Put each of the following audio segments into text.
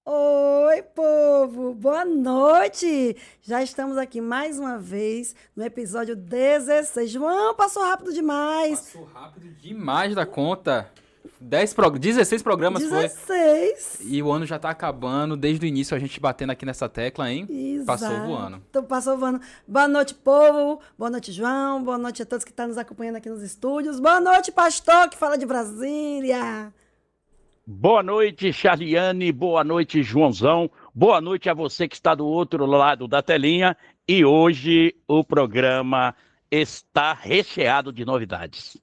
Oi, povo! Boa noite! Já estamos aqui mais uma vez no episódio 16. João, passou rápido demais! Passou rápido demais da conta. 16 programas foi. 16! E o ano já tá acabando. Desde o início a gente batendo aqui nessa tecla, hein? Passou voando. Exato, passou voando. Boa noite, povo! Boa noite, João! Boa noite a todos que estão nos acompanhando aqui nos estúdios. Boa noite, pastor, que fala de Brasília! Boa noite, Charliane. Boa noite, Joãozão. Boa noite a você que está do outro lado da telinha. E hoje o programa está recheado de novidades.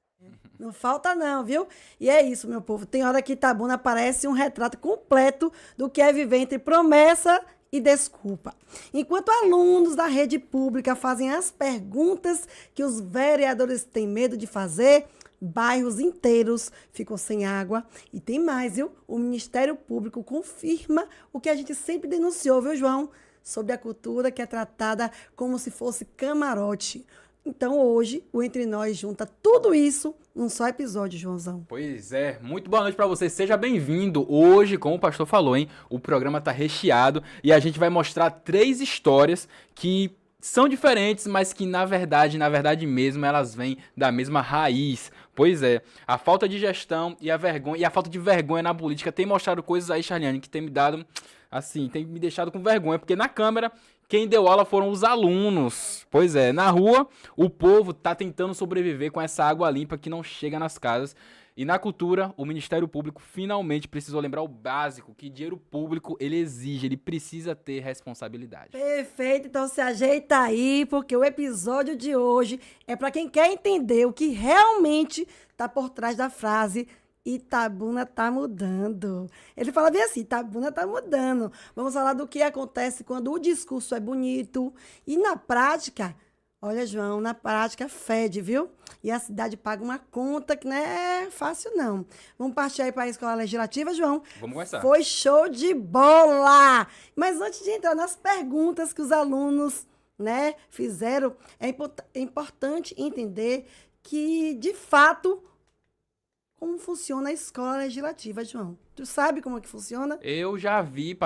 Não falta não, viu? E é isso, meu povo. Tem hora que Itabuna parece um retrato completo do que é viver entre promessa e desculpa. Enquanto alunos da rede pública fazem as perguntas que os vereadores têm medo de fazer, bairros inteiros ficam sem água. E tem mais, viu? O Ministério Público confirma o que a gente sempre denunciou, viu, João? Sobre a cultura que é tratada como se fosse camarote. Então, hoje, o Entre Nós junta tudo isso num só episódio, Joãozão. Pois é, muito boa noite pra você. Seja bem-vindo. Hoje, como o pastor falou, hein? O programa tá recheado e a gente vai mostrar 3 histórias que são diferentes, mas que na verdade mesmo, elas vêm da mesma raiz. Pois é, a falta de gestão e a vergonha e a falta de vergonha na política tem mostrado coisas aí, Charliane, que tem me dado assim, tem me deixado com vergonha, porque na Câmara quem deu aula foram os alunos. Pois é, na rua o povo tá tentando sobreviver com essa água limpa que não chega nas casas. E na cultura, o Ministério Público finalmente precisou lembrar o básico, que dinheiro público ele exige, ele precisa ter responsabilidade. Perfeito, então se ajeita aí, porque o episódio de hoje é para quem quer entender o que realmente está por trás da frase Itabuna tá mudando. Ele fala bem assim, Itabuna tá mudando. Vamos falar do que acontece quando o discurso é bonito e na prática, olha, João, na prática fede, viu? E a cidade paga uma conta que não é fácil, não. Vamos partir aí para a escola legislativa, João? Vamos começar. Foi show de bola! Mas antes de entrar nas perguntas que os alunos, né, fizeram, é importante entender que, de fato, como funciona a escola legislativa, João. Tu sabe como é que funciona? Eu já vi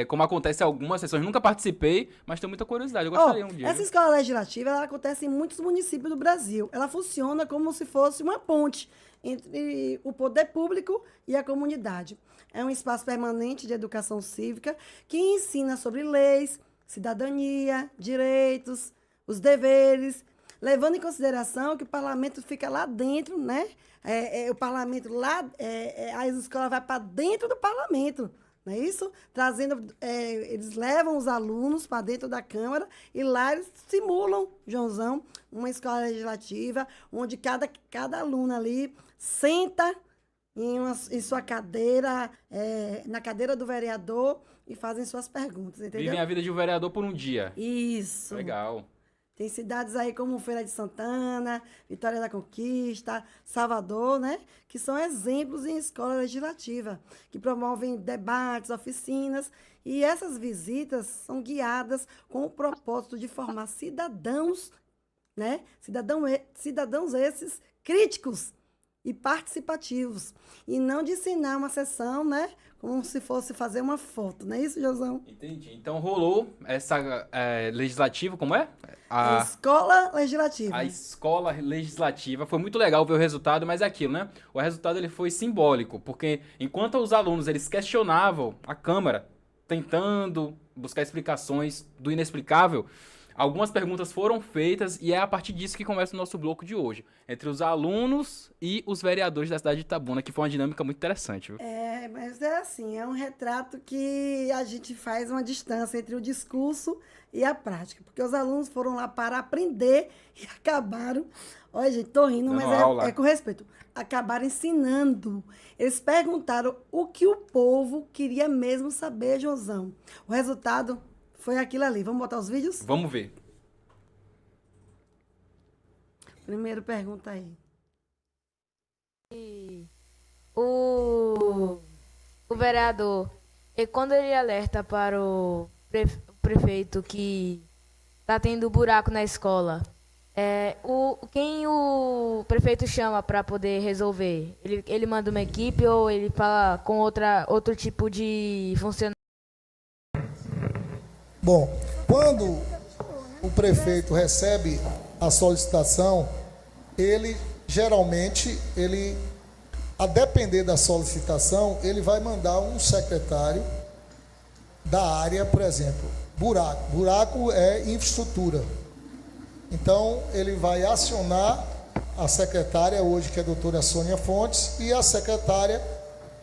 como acontece em algumas sessões, nunca participei, mas tenho muita curiosidade. Eu Ó, gostaria um dia, essa viu? escola legislativa, ela acontece em muitos municípios do Brasil. Ela funciona como se fosse uma ponte entre o poder público e a comunidade. É um espaço permanente de educação cívica que ensina sobre leis, cidadania, direitos, os deveres, levando em consideração que o parlamento fica lá dentro, né? O parlamento lá, a escola vai para dentro do parlamento, não é isso? Trazendo, eles levam os alunos para dentro da Câmara e lá eles simulam, Joãozão, uma escola legislativa, onde cada aluno ali senta em sua cadeira, na cadeira do vereador e fazem suas perguntas, entendeu? Vivem a vida de um vereador por um dia. Isso. Legal. Tem cidades aí como Feira de Santana, Vitória da Conquista, Salvador, né? Que são exemplos em escola legislativa, que promovem debates, oficinas, e essas visitas são guiadas com o propósito de formar cidadãos, né? Cidadãos esses críticos e participativos, e não de ensinar uma sessão, né? Como se fosse fazer uma foto, não é isso, Josão? Entendi. Então rolou essa legislativa, como é? A A, escola legislativa. a escola legislativa. Foi muito legal ver o resultado, mas é aquilo, né? O resultado ele foi simbólico, porque enquanto os alunos eles questionavam a Câmara, tentando buscar explicações do inexplicável, algumas perguntas foram feitas e é a partir disso que começa o nosso bloco de hoje, entre os alunos e os vereadores da cidade de Itabuna, que foi uma dinâmica muito interessante, viu? Mas é assim, é um retrato que a gente faz uma distância entre o discurso e a prática, porque os alunos foram lá para aprender e acabaram, olha gente, tô rindo, Dando mas aula. é com respeito, acabaram ensinando. Eles perguntaram o que o povo queria mesmo saber, Joãozão. O resultado foi aquilo ali. Vamos botar os vídeos? Vamos ver. Primeiro pergunta aí. O, o vereador, e quando ele alerta para o prefeito que tá tendo buraco na escola, Quem o prefeito chama para poder resolver? Ele manda uma equipe ou ele fala com outro tipo de funcionário? Bom, quando o prefeito recebe a solicitação, ele geralmente, a depender da solicitação, ele vai mandar um secretário da área, por exemplo, buraco. Buraco é infraestrutura. Então, ele vai acionar a secretária hoje, que é a doutora Sônia Fontes, e a secretária,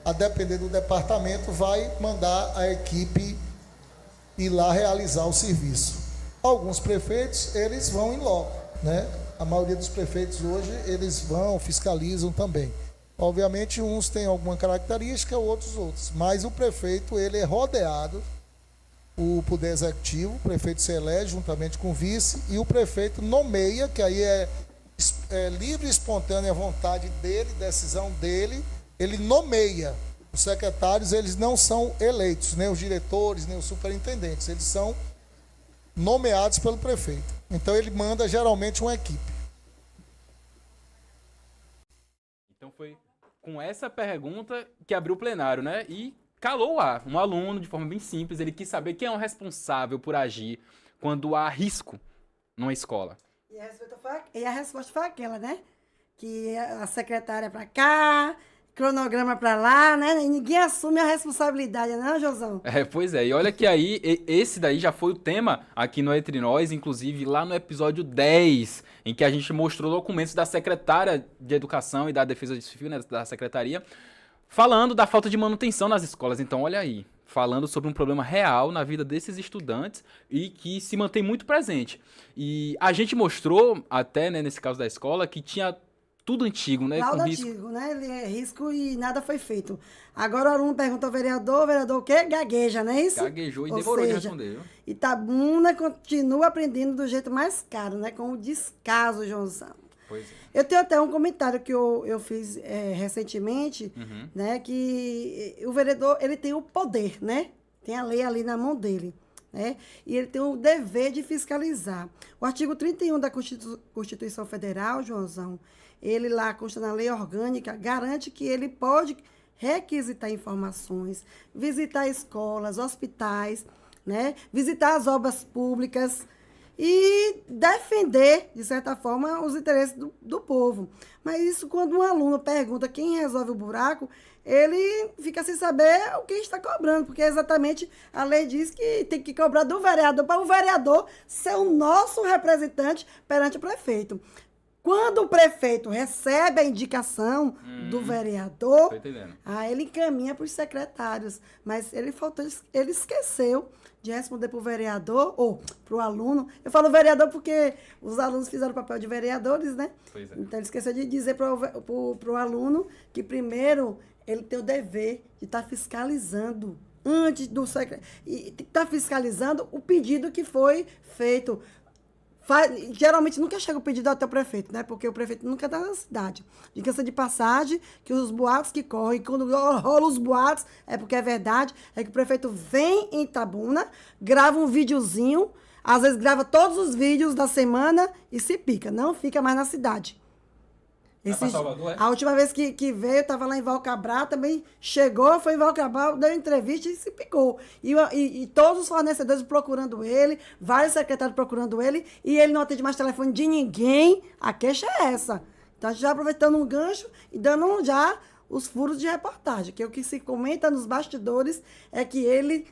a depender do departamento, vai mandar a equipe ir lá realizar o serviço. Alguns prefeitos, eles vão em loco, né? A maioria dos prefeitos hoje, eles vão, fiscalizam também. Obviamente, uns têm alguma característica, outros. Mas o prefeito, ele é rodeado, o poder executivo, o prefeito se elege juntamente com o vice, e o prefeito nomeia, que aí é livre e espontânea vontade dele, decisão dele, ele nomeia. Os secretários, eles não são eleitos, nem os diretores, nem os superintendentes, eles são nomeados pelo prefeito. Então, ele manda geralmente uma equipe. Então foi com essa pergunta que abriu o plenário, né? E calou o ar. Um aluno, de forma bem simples, ele quis saber quem é o responsável por agir quando há risco numa escola. E a resposta foi aquela, né? Que a secretária para cá, cronograma para lá, né? E ninguém assume a responsabilidade, não, Josão? Pois é. E olha que aí, esse daí já foi o tema aqui no Entre Nós, inclusive lá no episódio 10, em que a gente mostrou documentos da secretária de Educação e da Defesa Civil, né, da secretaria, falando da falta de manutenção nas escolas. Então, olha aí, falando sobre um problema real na vida desses estudantes e que se mantém muito presente. E a gente mostrou, até, né, nesse caso da escola, que tinha tudo antigo, né? Laudo com risco. antigo, né? Ele é risco e nada foi feito. Agora o aluno pergunta ao vereador, o vereador o quê? Gagueja, não é isso? Gaguejou e Ou demorou de seja, responder. Viu? Itabuna continua aprendendo do jeito mais caro, né? Com o descaso, Joãozão. Pois é. Eu tenho até um comentário que eu fiz recentemente, Uhum. né? Que o vereador, ele tem o poder, né? Tem a lei ali na mão dele, né? E ele tem o dever de fiscalizar. O artigo 31 da Constituição Federal, Joãozão, ele lá consta na lei orgânica, garante que ele pode requisitar informações, visitar escolas, hospitais, né? Visitar as obras públicas e defender, de certa forma, os interesses do povo. Mas isso, quando um aluno pergunta quem resolve o buraco, ele fica sem saber o que está cobrando, porque exatamente a lei diz que tem que cobrar do vereador, para o vereador ser o nosso representante perante o prefeito. Quando o prefeito recebe a indicação do vereador, Tô entendendo. aí ele encaminha para os secretários. Mas ele esqueceu de responder para o vereador, ou para o aluno. Eu falo vereador porque os alunos fizeram o papel de vereadores, né? Pois é. Então, ele esqueceu de dizer para o aluno que, primeiro, ele tem o dever de estar fiscalizando antes do secretário. E estar fiscalizando o pedido que foi feito. Geralmente nunca chega o pedido até o prefeito, né? Porque o prefeito nunca está na cidade. Diga-se de passagem que os boatos que correm, quando rolam os boatos, é porque é verdade, é que o prefeito vem em Itabuna, grava um videozinho, às vezes grava todos os vídeos da semana e se pica. Não fica mais na cidade. Vai pra Salvador, é? A última vez que veio, estava lá em Valcabral, também chegou, foi em Valcabral, deu entrevista e se picou. E todos os fornecedores procurando ele, vários secretários procurando ele, e ele não atende mais telefone de ninguém. A queixa é essa. Então, a gente já aproveitando um gancho e dando já os furos de reportagem, que o que se comenta nos bastidores é que ele,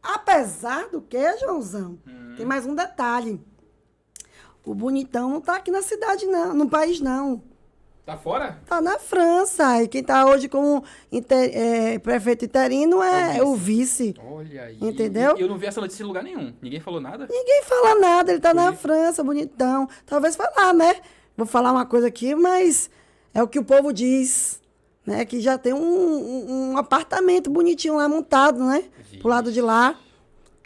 apesar do que, Joãozão, tem mais um detalhe. O bonitão não está aqui na cidade, não, no país, não. Tá fora? Tá na França. E quem tá hoje como prefeito interino é o vice. Olha aí. Entendeu? E eu não vi essa notícia em lugar nenhum. Ninguém falou nada? Ninguém fala nada, ele tá na França, bonitão. Talvez falar, né? Vou falar uma coisa aqui, mas é o que o povo diz, né? Que já tem um apartamento bonitinho lá montado, né? Pro lado de lá.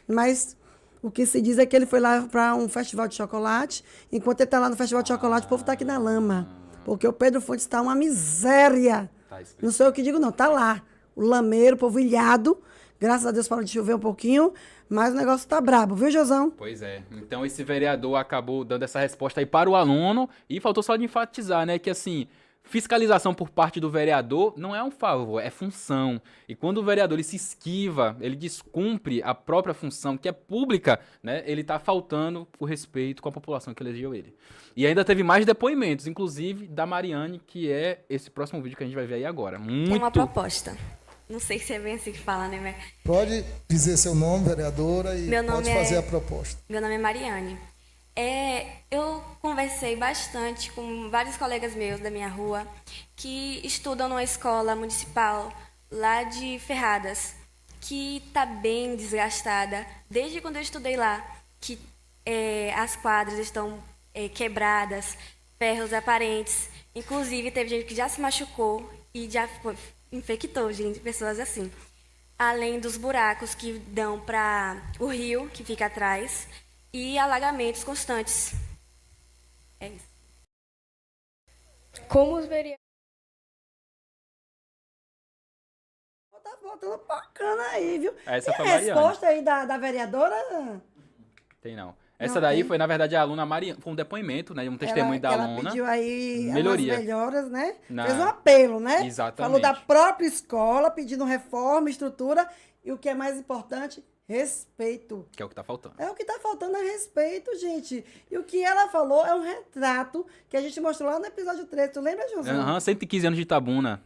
Mas o que se diz é que ele foi lá para um festival de chocolate. Enquanto ele tá lá no festival de chocolate, o povo tá aqui na lama. Porque o Pedro Fontes está uma miséria. Não sei o que digo, não. Tá lá. O lameiro, o povo ilhado, Graças a Deus parou de chover um pouquinho, mas o negócio tá brabo, viu, Josão? Pois é. Então esse vereador acabou dando essa resposta aí para o aluno e faltou só de enfatizar, né, que assim, fiscalização por parte do vereador não é um favor, é função. E quando o vereador ele se esquiva, ele descumpre a própria função, que é pública, né, ele tá faltando o respeito com a população que elegeu ele. E ainda teve mais depoimentos, inclusive da Mariane, que é esse próximo vídeo que a gente vai ver aí agora. Tem uma Muito... proposta. Não sei se é bem assim que fala, né? Mas Pode dizer seu nome, vereadora, e Meu nome pode fazer é- a proposta. meu nome é Mariane. Eu conversei bastante com vários colegas meus da minha rua que estudam numa escola municipal lá de Ferradas, que está bem desgastada. Desde quando eu estudei lá, que as quadras estão quebradas, ferros aparentes. Inclusive, teve gente que já se machucou e já infectou, gente, pessoas assim. Além dos buracos que dão para o rio, que fica atrás, e alagamentos constantes. É isso. Como os vereadores. Tá voltando bacana aí, viu? Essa e foi a a Mariane. resposta aí da vereadora... Tem não. Essa Não daí tem? foi, na verdade, a aluna Mariane. Foi um depoimento, né? Um testemunho da ela aluna. pediu aí Melhoria. umas melhoras, né? Na- Fez um apelo, né? Exatamente. Falou da própria escola, pedindo reforma, estrutura e o que é mais importante, respeito. Que é o que tá faltando. É o que tá faltando é respeito, gente. E o que ela falou é um retrato que a gente mostrou lá no episódio 13. Tu lembra, Josué? Aham, 115 anos de Itabuna.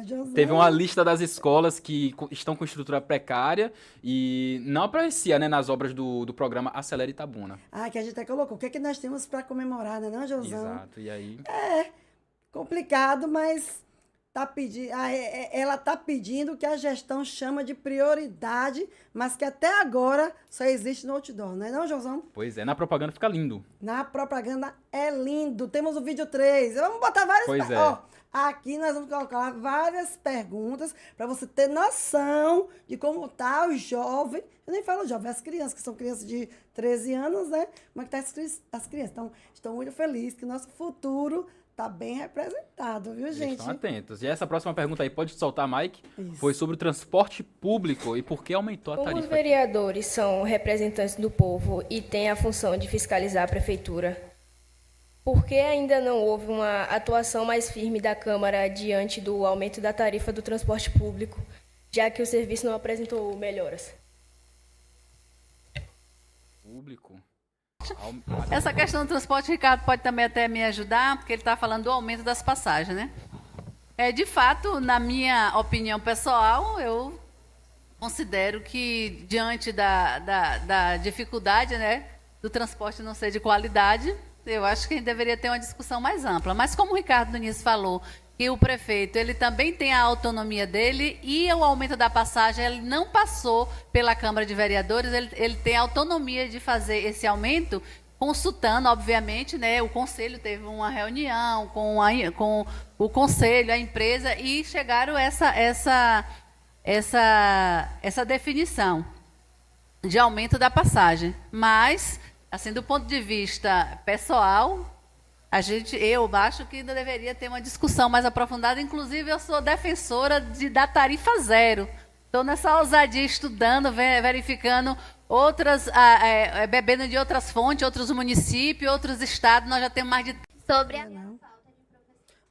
Josué. Teve uma lista das escolas que estão com estrutura precária e não aparecia, né, nas obras do programa Acelera Itabuna. Ah, que a gente até colocou. O que é que nós temos para comemorar, né, não, Josão? Exato. E aí, Complicado, mas tá pedindo, ela tá pedindo que a gestão chama de prioridade, mas que até agora só existe no outdoor, não é não, Josão? pois é, na propaganda fica lindo. Na propaganda é lindo. Temos o vídeo 3. Vamos botar várias... Pois é. Ó, aqui nós vamos colocar várias perguntas para você ter noção de como tá o jovem. Eu nem falo jovem, as crianças, que são crianças de 13 anos, né? Como é que tá as crianças? Então, estão muito felizes que o nosso futuro tá bem representado, viu, Eles gente? estão atentos. E essa próxima pergunta aí, pode soltar, Mike? Isso. Foi sobre o transporte público e por que aumentou a Como os tarifa. vereadores são representantes do povo e têm a função de fiscalizar a prefeitura, por que ainda não houve uma atuação mais firme da Câmara diante do aumento da tarifa do transporte público, já que o serviço não apresentou melhoras? Público? Essa questão do transporte, o Ricardo pode também até me ajudar, porque ele está falando do aumento das passagens, né? De fato, na minha opinião pessoal, eu considero que, diante da dificuldade, né, do transporte não ser de qualidade, eu acho que a gente deveria ter uma discussão mais ampla. Mas como o Ricardo Nunes falou, que o prefeito ele também tem a autonomia dele e o aumento da passagem ele não passou pela Câmara de Vereadores, ele tem a autonomia de fazer esse aumento, consultando, obviamente, né, o Conselho teve uma reunião com o Conselho, a empresa, e chegaram a essa definição de aumento da passagem. Mas, assim, do ponto de vista pessoal, eu acho que ainda deveria ter uma discussão mais aprofundada. Inclusive, eu sou defensora da tarifa zero. Estou nessa ousadia, estudando, verificando bebendo de outras fontes, outros municípios, outros estados. Nós já temos mais de... Sobre a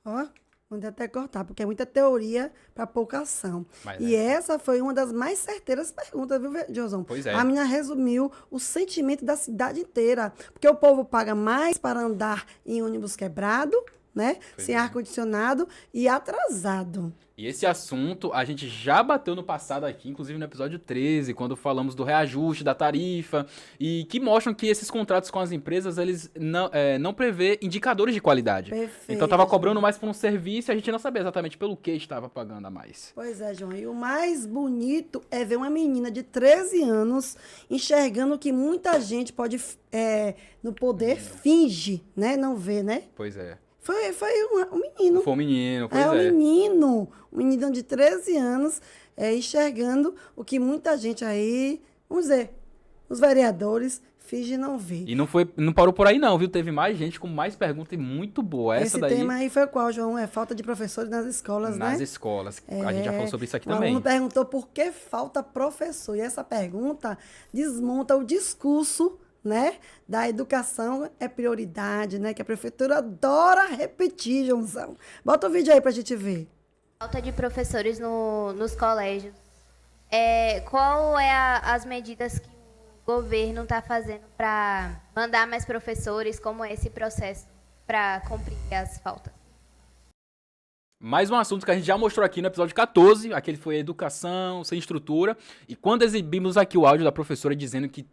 Ó, mandei até cortar, porque é muita teoria para pouca ação. Mas E é. essa foi uma das mais certeiras perguntas, viu, Josão? Pois é. A menina resumiu o sentimento da cidade inteira. Porque o povo paga mais para andar em ônibus quebrado, né? Pois Sem é. ar-condicionado e atrasado. E esse assunto a gente já bateu no passado aqui, inclusive no episódio 13, quando falamos do reajuste da tarifa, e que mostram que esses contratos com as empresas, eles não prevê indicadores de qualidade. Perfeito, Então estava João. cobrando mais por um serviço e a gente não sabia exatamente pelo que estava pagando a mais. Pois é, João. E o mais bonito é ver uma menina de 13 anos enxergando que muita gente pode, no poder, finge, né? Não vê, né? Pois é. Foi um menino. Foi um menino, pois É um é. um menino de 13 anos, enxergando o que muita gente aí, vamos dizer, os vereadores fingem não ver. E não parou por aí não, viu? Teve mais gente com mais perguntas e muito boa. Esse tema aí foi qual, João? É falta de professores nas escolas, né? Nas escolas. A gente já falou sobre isso aqui também. O aluno perguntou por que falta professor. E essa pergunta desmonta o discurso, né, da educação é prioridade, né? Que a prefeitura adora repetir, Joãozão. Bota o vídeo aí pra gente ver. Falta de professores nos colégios. Qual é as medidas que o governo está fazendo para mandar mais professores? Como é esse processo para cumprir as faltas? Mais um assunto que a gente já mostrou aqui no episódio 14, aquele foi educação, sem estrutura. E quando exibimos aqui o áudio da professora dizendo que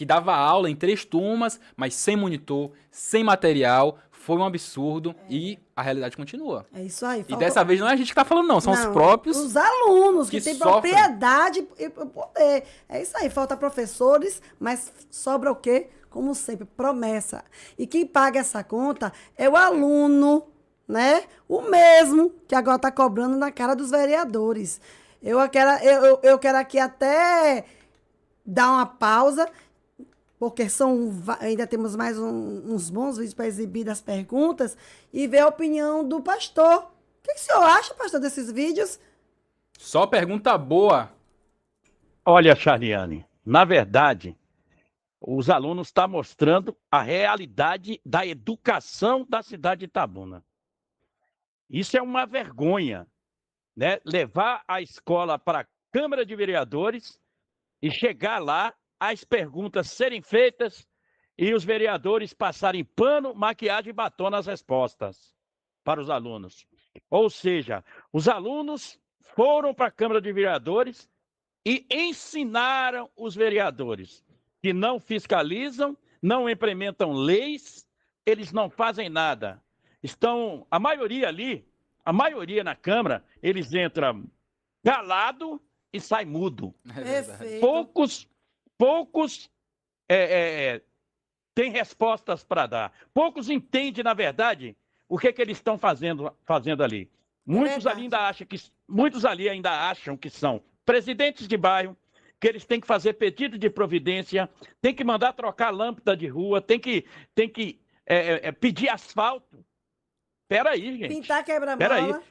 dava aula em 3 turmas, mas sem monitor, sem material, foi um absurdo e a realidade continua. É isso aí. E dessa vez não é a gente que está falando não, são os próprios... Os alunos que têm sofrem. propriedade e poder. É isso aí, falta professores, mas sobra o quê? Como sempre, promessa. E quem paga essa conta é o aluno, né? O mesmo que agora está cobrando na cara dos vereadores. Eu quero aqui até dar uma pausa, porque ainda temos mais uns bons vídeos para exibir das perguntas e ver a opinião do pastor. O que o senhor acha, pastor, desses vídeos? Só pergunta boa. Olha, Charliane, na verdade, os alunos estão mostrando a realidade da educação da cidade de Itabuna. Isso é uma vergonha, né? Levar a escola para a Câmara de Vereadores e chegar lá, as perguntas serem feitas e os vereadores passarem pano, maquiagem e batom nas respostas para os alunos. Ou seja, os alunos foram para a Câmara de Vereadores e ensinaram os vereadores que não fiscalizam, não implementam leis, eles não fazem nada. A maioria na Câmara, eles entram calado e saem mudo. Poucos têm respostas para dar. Poucos entendem, na verdade, o que eles estão fazendo ali. Muitos ali ainda acham que são presidentes de bairro, que eles têm que fazer pedido de providência, têm que mandar trocar lâmpada de rua, têm que pedir asfalto. Peraí, gente. Pintar quebra-mola.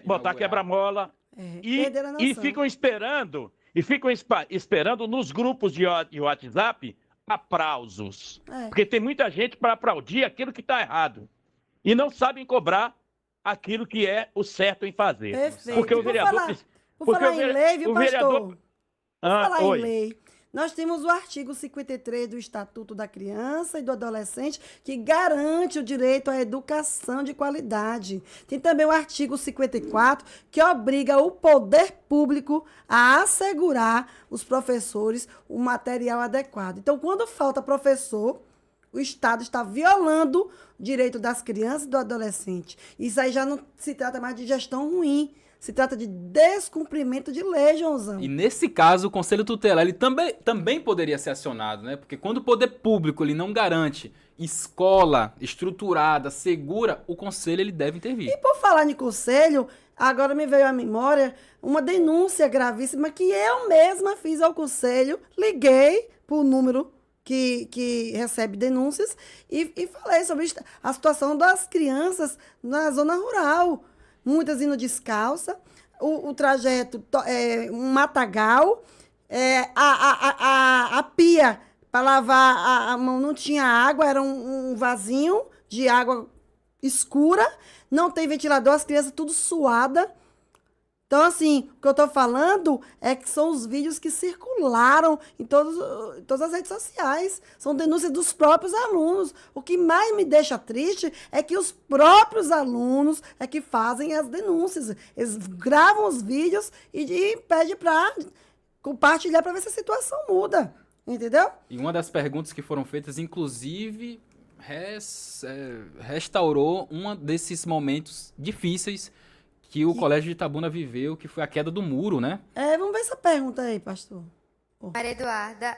Botar quebra-mola. E ficam esperando. E ficam esperando nos grupos de WhatsApp aplausos. Porque tem muita gente para aplaudir aquilo que está errado. E não sabem cobrar aquilo que é o certo em fazer. Perfeito. Porque o vereador... Por falar em lei, viu, pastor? Por falar oi. em lei, nós temos o artigo 53 do Estatuto da Criança e do Adolescente, que garante o direito à educação de qualidade. Tem também o artigo 54, que obriga o poder público a assegurar os professores o material adequado. Então, quando falta professor, o Estado está violando o direito das crianças e do adolescente. Isso aí já não se trata mais de gestão ruim. Se trata de descumprimento de lei, Joãozão. E nesse caso, o Conselho Tutelar ele também poderia ser acionado, né? Porque quando o poder público ele não garante escola estruturada, segura, o Conselho ele deve intervir. E por falar em Conselho, agora me veio à memória uma denúncia gravíssima que eu mesma fiz ao Conselho, liguei para o número que recebe denúncias e falei sobre a situação das crianças na zona rural. Muitas indo descalça, o trajeto um matagal, a pia para lavar a mão não tinha água, era um vasinho de água escura, não tem ventilador, as crianças tudo suada. Então, assim, o que eu estou falando é que são os vídeos que circularam em todas as redes sociais. São denúncias dos próprios alunos. O que mais me deixa triste é que os próprios alunos é que fazem as denúncias. Eles gravam os vídeos e pedem para compartilhar para ver se a situação muda. Entendeu? E uma das perguntas que foram feitas, inclusive, restaurou um desses momentos difíceis que o Colégio de Itabuna viveu, que foi a queda do muro, né? Vamos ver essa pergunta aí, pastor. Maria Eduarda,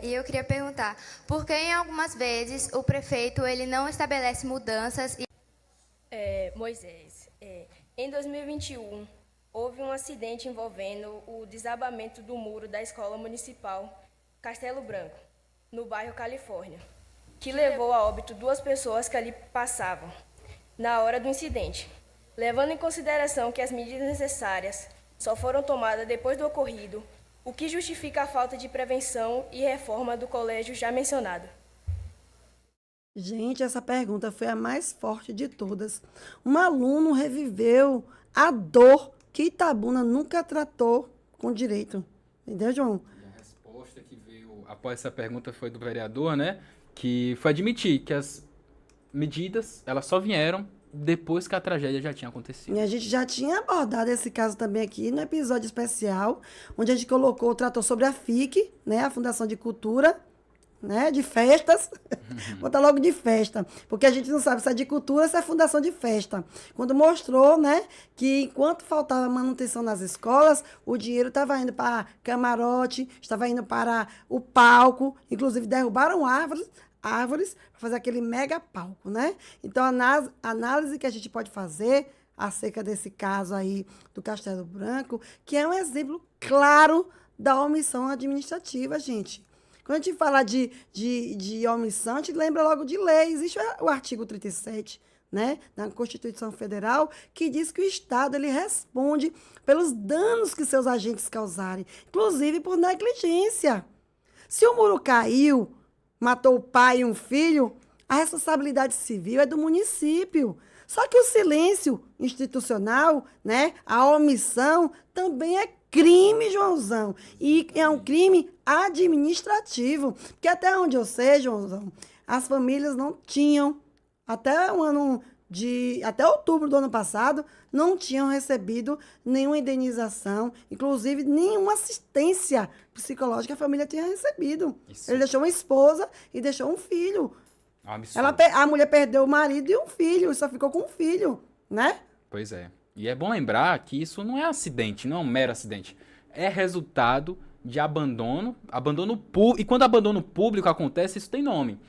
e eu queria perguntar, por que em algumas vezes o prefeito ele não estabelece mudanças e... Moisés, em 2021, houve um acidente envolvendo o desabamento do muro da escola municipal Castelo Branco, no bairro Califórnia, que levou a óbito 2 pessoas que ali passavam na hora do incidente, levando em consideração que as medidas necessárias só foram tomadas depois do ocorrido, o que justifica a falta de prevenção e reforma do colégio já mencionado. Gente, essa pergunta foi a mais forte de todas. Um aluno reviveu a dor que Itabuna nunca tratou com direito. Entendeu, João? E a resposta que veio após essa pergunta foi do vereador, né? Que foi admitir que as medidas, elas só vieram depois que a tragédia já tinha acontecido. E a gente já tinha abordado esse caso também aqui no episódio especial, onde a gente tratou sobre a FIC, né? A Fundação de Cultura, né, de festas, botar logo de festa, porque a gente não sabe se é de cultura ou se é fundação de festa. Quando mostrou, né, que enquanto faltava manutenção nas escolas, o dinheiro estava indo para camarote, estava indo para o palco, inclusive derrubaram árvores para fazer aquele mega palco, né? Então, a análise que a gente pode fazer acerca desse caso aí do Castelo Branco, que é um exemplo claro da omissão administrativa, gente. Quando a gente fala de omissão, a gente lembra logo de lei. Existe o artigo 37, né, na Constituição Federal, que diz que o Estado ele responde pelos danos que seus agentes causarem, inclusive por negligência. Se o muro caiu, matou o pai e um filho, a responsabilidade civil é do município. Só que o silêncio institucional, né, a omissão, também é crime, Joãozão. E é um crime administrativo. Porque até onde eu sei, Joãozão, as famílias não tinham, até outubro do ano passado, não tinham recebido nenhuma indenização, inclusive nenhuma assistência psicológica a família tinha recebido. Isso. Ele deixou uma esposa e deixou um filho. Absurdo. A mulher perdeu o marido e um filho, e só ficou com um filho, né? Pois é. E é bom lembrar que isso não é acidente, não é um mero acidente. É resultado de abandono público. E quando abandono público acontece, isso tem nome,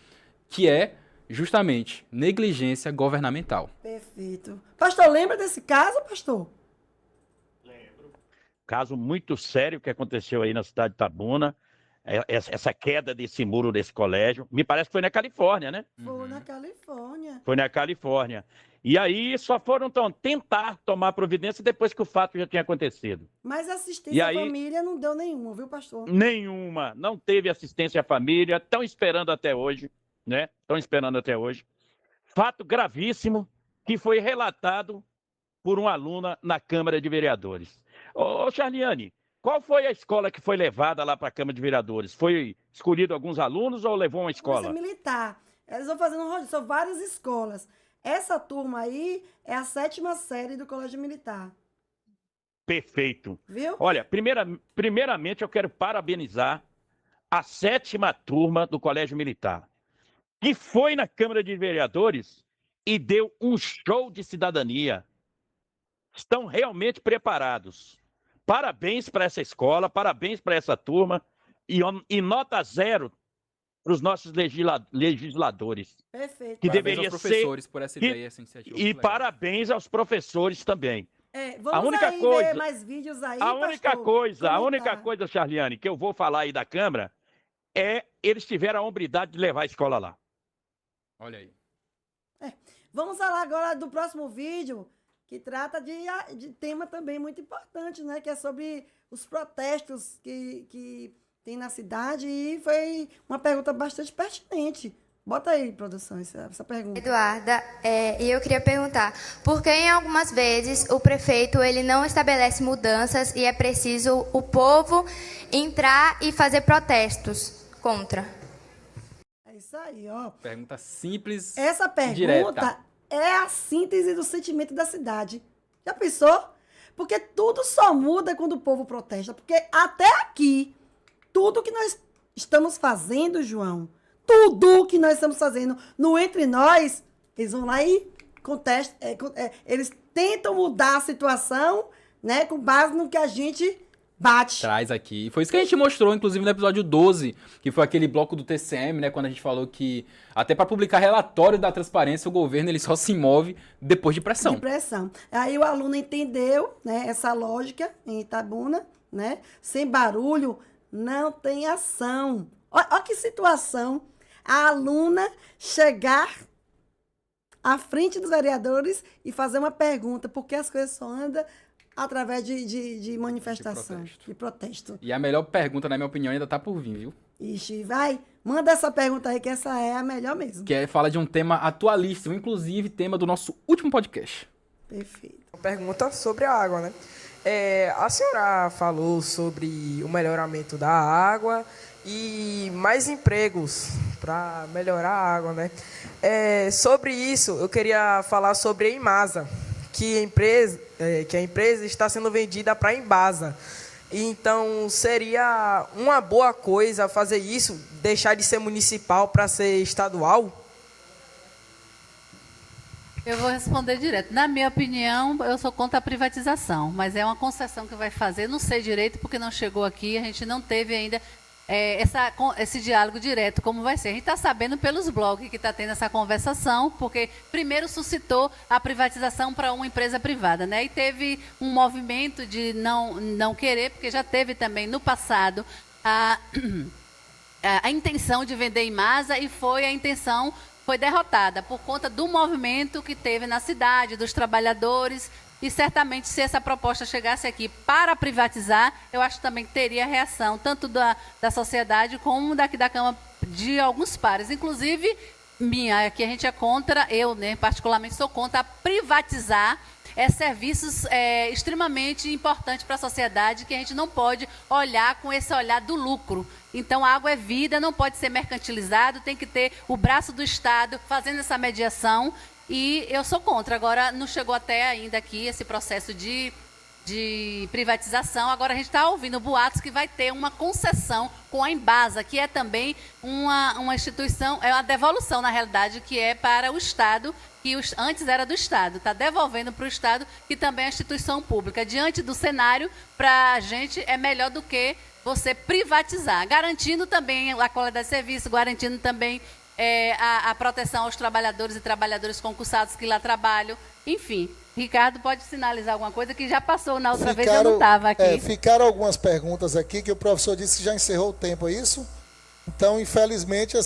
que é justamente negligência governamental. Perfeito. Pastor, lembra desse caso, pastor? Lembro. Caso muito sério que aconteceu aí na cidade de Itabuna, essa queda desse muro desse colégio. Me parece que foi na Califórnia, né? Foi na Califórnia. Foi na Califórnia. E aí só foram tentar tomar providência depois que o fato já tinha acontecido. Mas assistência à família não deu nenhuma, viu, pastor? Nenhuma. Não teve assistência à família. Estão esperando até hoje, né? Estão esperando até hoje. Fato gravíssimo que foi relatado por uma aluna na Câmara de Vereadores. Ô, Charliane, qual foi a escola que foi levada lá para a Câmara de Vereadores? Foi escolhido alguns alunos ou levou uma escola? Polícia Militar. Eles vão fazendo um rodízio, são várias escolas. Essa turma aí é a 7ª série do Colégio Militar. Perfeito. Viu? Olha, primeiramente eu quero parabenizar a 7ª turma do Colégio Militar, que foi na Câmara de Vereadores e deu um show de cidadania. Estão realmente preparados. Parabéns para essa escola, parabéns para essa turma e nota 0 para os nossos legisladores. Perfeito. Que Parabéns deveria aos professores ser, por essa ideia, essa iniciativa. e parabéns aos professores também. Vamos a única aí coisa, ver mais vídeos aí, a pastor, única coisa, Charliane, que eu vou falar aí da Câmara é eles tiveram a hombridade de levar a escola lá. Olha aí. Vamos falar agora do próximo vídeo, que trata de tema também muito importante, né? Que é sobre os protestos que tem na cidade, e foi uma pergunta bastante pertinente. Bota aí, produção, essa pergunta. Eduarda, e eu queria perguntar, por que em algumas vezes o prefeito ele não estabelece mudanças e é preciso o povo entrar e fazer protestos contra? É isso aí, ó. Pergunta simples. Essa pergunta direta. é a síntese do sentimento da cidade. Já pensou? Porque tudo só muda quando o povo protesta. Porque até aqui, tudo que nós estamos fazendo, João, tudo que nós estamos fazendo no Entre Nós, eles vão lá e contestam, eles tentam mudar a situação, né, com base no que a gente bate. Traz aqui. Foi isso que a gente mostrou, inclusive, no episódio 12, que foi aquele bloco do TCM, né, quando a gente falou que, até para publicar relatório da transparência, o governo ele só se move depois de pressão. De pressão. Aí o aluno entendeu, né, essa lógica em Itabuna, né, sem barulho, não tem ação. Olha que situação. A aluna chegar à frente dos vereadores e fazer uma pergunta, porque as coisas só andam através de manifestação, de protesto. E a melhor pergunta, na minha opinião, ainda tá por vir, viu? Ixi, vai, manda essa pergunta aí, que essa é a melhor mesmo. Que fala de um tema atualíssimo, inclusive tema do nosso último podcast. Perfeito. Uma pergunta sobre a água, né? A senhora falou sobre o melhoramento da água e mais empregos para melhorar a água, né? Sobre isso, eu queria falar sobre a Embasa, que a empresa está sendo vendida para a Embasa. Então, seria uma boa coisa fazer isso, deixar de ser municipal para ser estadual? Eu vou responder direto. Na minha opinião, eu sou contra a privatização, mas é uma concessão que vai fazer. Não sei direito porque não chegou aqui, a gente não teve ainda esse diálogo direto, como vai ser. A gente está sabendo pelos blogs que está tendo essa conversação, porque primeiro suscitou a privatização para uma empresa privada, né? E teve um movimento de não querer, porque já teve também no passado a intenção de vender Embasa e a intenção foi derrotada por conta do movimento que teve na cidade, dos trabalhadores. E certamente, se essa proposta chegasse aqui para privatizar, eu acho também que teria reação, tanto da sociedade como daqui da Câmara, de alguns pares. Inclusive, que a gente é contra, eu, né, particularmente sou contra privatizar serviços extremamente importantes para a sociedade, que a gente não pode olhar com esse olhar do lucro. Então, a água é vida, não pode ser mercantilizado, tem que ter o braço do Estado fazendo essa mediação. E eu sou contra. Agora, não chegou até ainda aqui esse processo de privatização. Agora, a gente está ouvindo boatos que vai ter uma concessão com a Embasa, que é também uma instituição, é uma devolução, na realidade, que é para o Estado, que antes era do Estado. Está devolvendo para o Estado, que também é instituição pública. Diante do cenário, para a gente, é melhor do que você privatizar, garantindo também a qualidade de serviço, garantindo também a proteção aos trabalhadores e trabalhadoras concursados que lá trabalham. Enfim, Ricardo pode sinalizar alguma coisa que já passou na outra vez, eu não estava aqui. Ficaram algumas perguntas aqui que o professor disse que já encerrou o tempo, é isso? Então, infelizmente...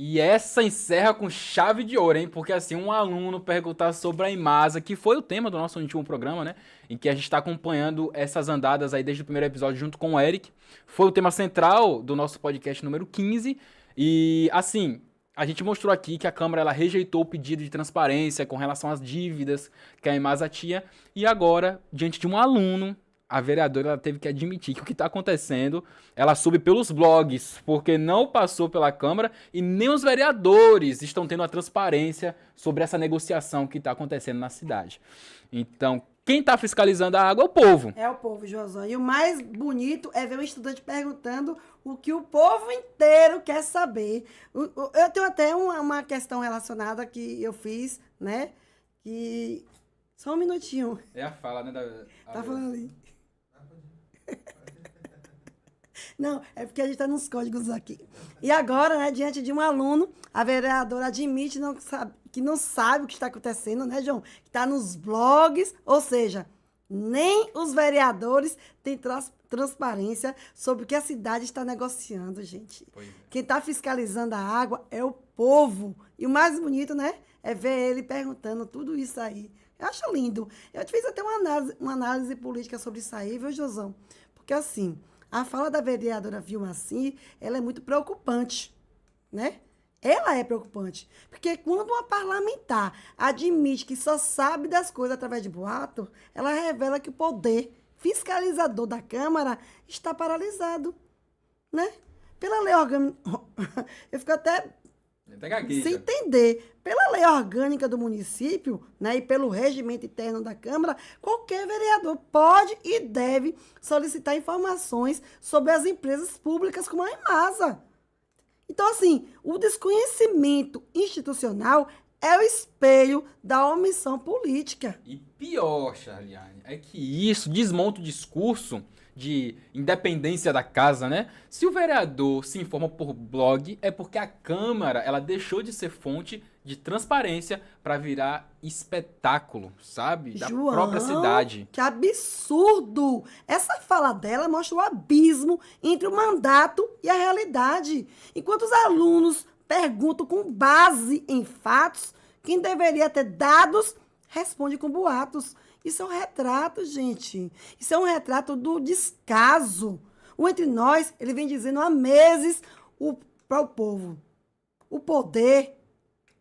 E essa encerra com chave de ouro, hein? Porque assim, um aluno perguntar sobre a Embasa, que foi o tema do nosso último programa, né? Em que a gente está acompanhando essas andadas aí desde o primeiro episódio junto com o Eric. Foi o tema central do nosso podcast número 15. E assim, a gente mostrou aqui que a Câmara ela rejeitou o pedido de transparência com relação às dívidas que a Embasa tinha. E agora, diante de um aluno, a vereadora ela teve que admitir que o que está acontecendo, ela soube pelos blogs, porque não passou pela Câmara e nem os vereadores estão tendo a transparência sobre essa negociação que está acontecendo na cidade. Então, quem está fiscalizando a água é o povo. É o povo, João. E o mais bonito é ver um estudante perguntando o que o povo inteiro quer saber. Eu tenho até uma questão relacionada que eu fiz, né? Que... Só um minutinho. É a fala, né? Tá falando ali. Não, é porque a gente está nos códigos aqui. E agora, né, diante de um aluno, a vereadora admite que não sabe o que está acontecendo, né, João? Que está nos blogs, ou seja, nem os vereadores têm transparência sobre o que a cidade está negociando, gente. Quem está fiscalizando a água é o povo. E o mais bonito, né, é ver ele perguntando tudo isso aí. Eu acho lindo. Eu fiz até uma análise política sobre isso aí, viu, Josão? Porque, assim, a fala da vereadora Vilma Assis, ela é muito preocupante, né? Ela é preocupante. Porque quando uma parlamentar admite que só sabe das coisas através de boato, ela revela que o poder fiscalizador da Câmara está paralisado, né? Pela lei orgânica... Eu fico até... sem entender. Pela lei orgânica do município, né, e pelo regimento interno da Câmara, qualquer vereador pode e deve solicitar informações sobre as empresas públicas como a Embasa. Então, assim, o desconhecimento institucional é o espelho da omissão política. E pior, Charliane, é que isso desmonta o discurso de independência da casa, né? Se o vereador se informa por blog, é porque a Câmara ela deixou de ser fonte de transparência para virar espetáculo, sabe? Da João, própria cidade. Que absurdo! Essa fala dela mostra o abismo entre o mandato e a realidade. Enquanto os alunos perguntam com base em fatos, quem deveria ter dados responde com boatos. Isso é um retrato, gente. Isso é um retrato do descaso. O Entre Nós, ele vem dizendo há meses para o povo: o poder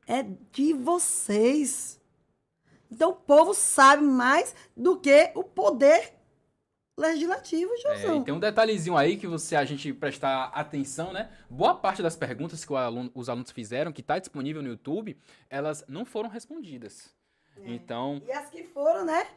é de vocês. Então, o povo sabe mais do que o poder legislativo, Joãozão. E tem um detalhezinho aí que a gente prestar atenção, né? Boa parte das perguntas que os alunos fizeram, que está disponível no YouTube, elas não foram respondidas. Então... E as que foram, né?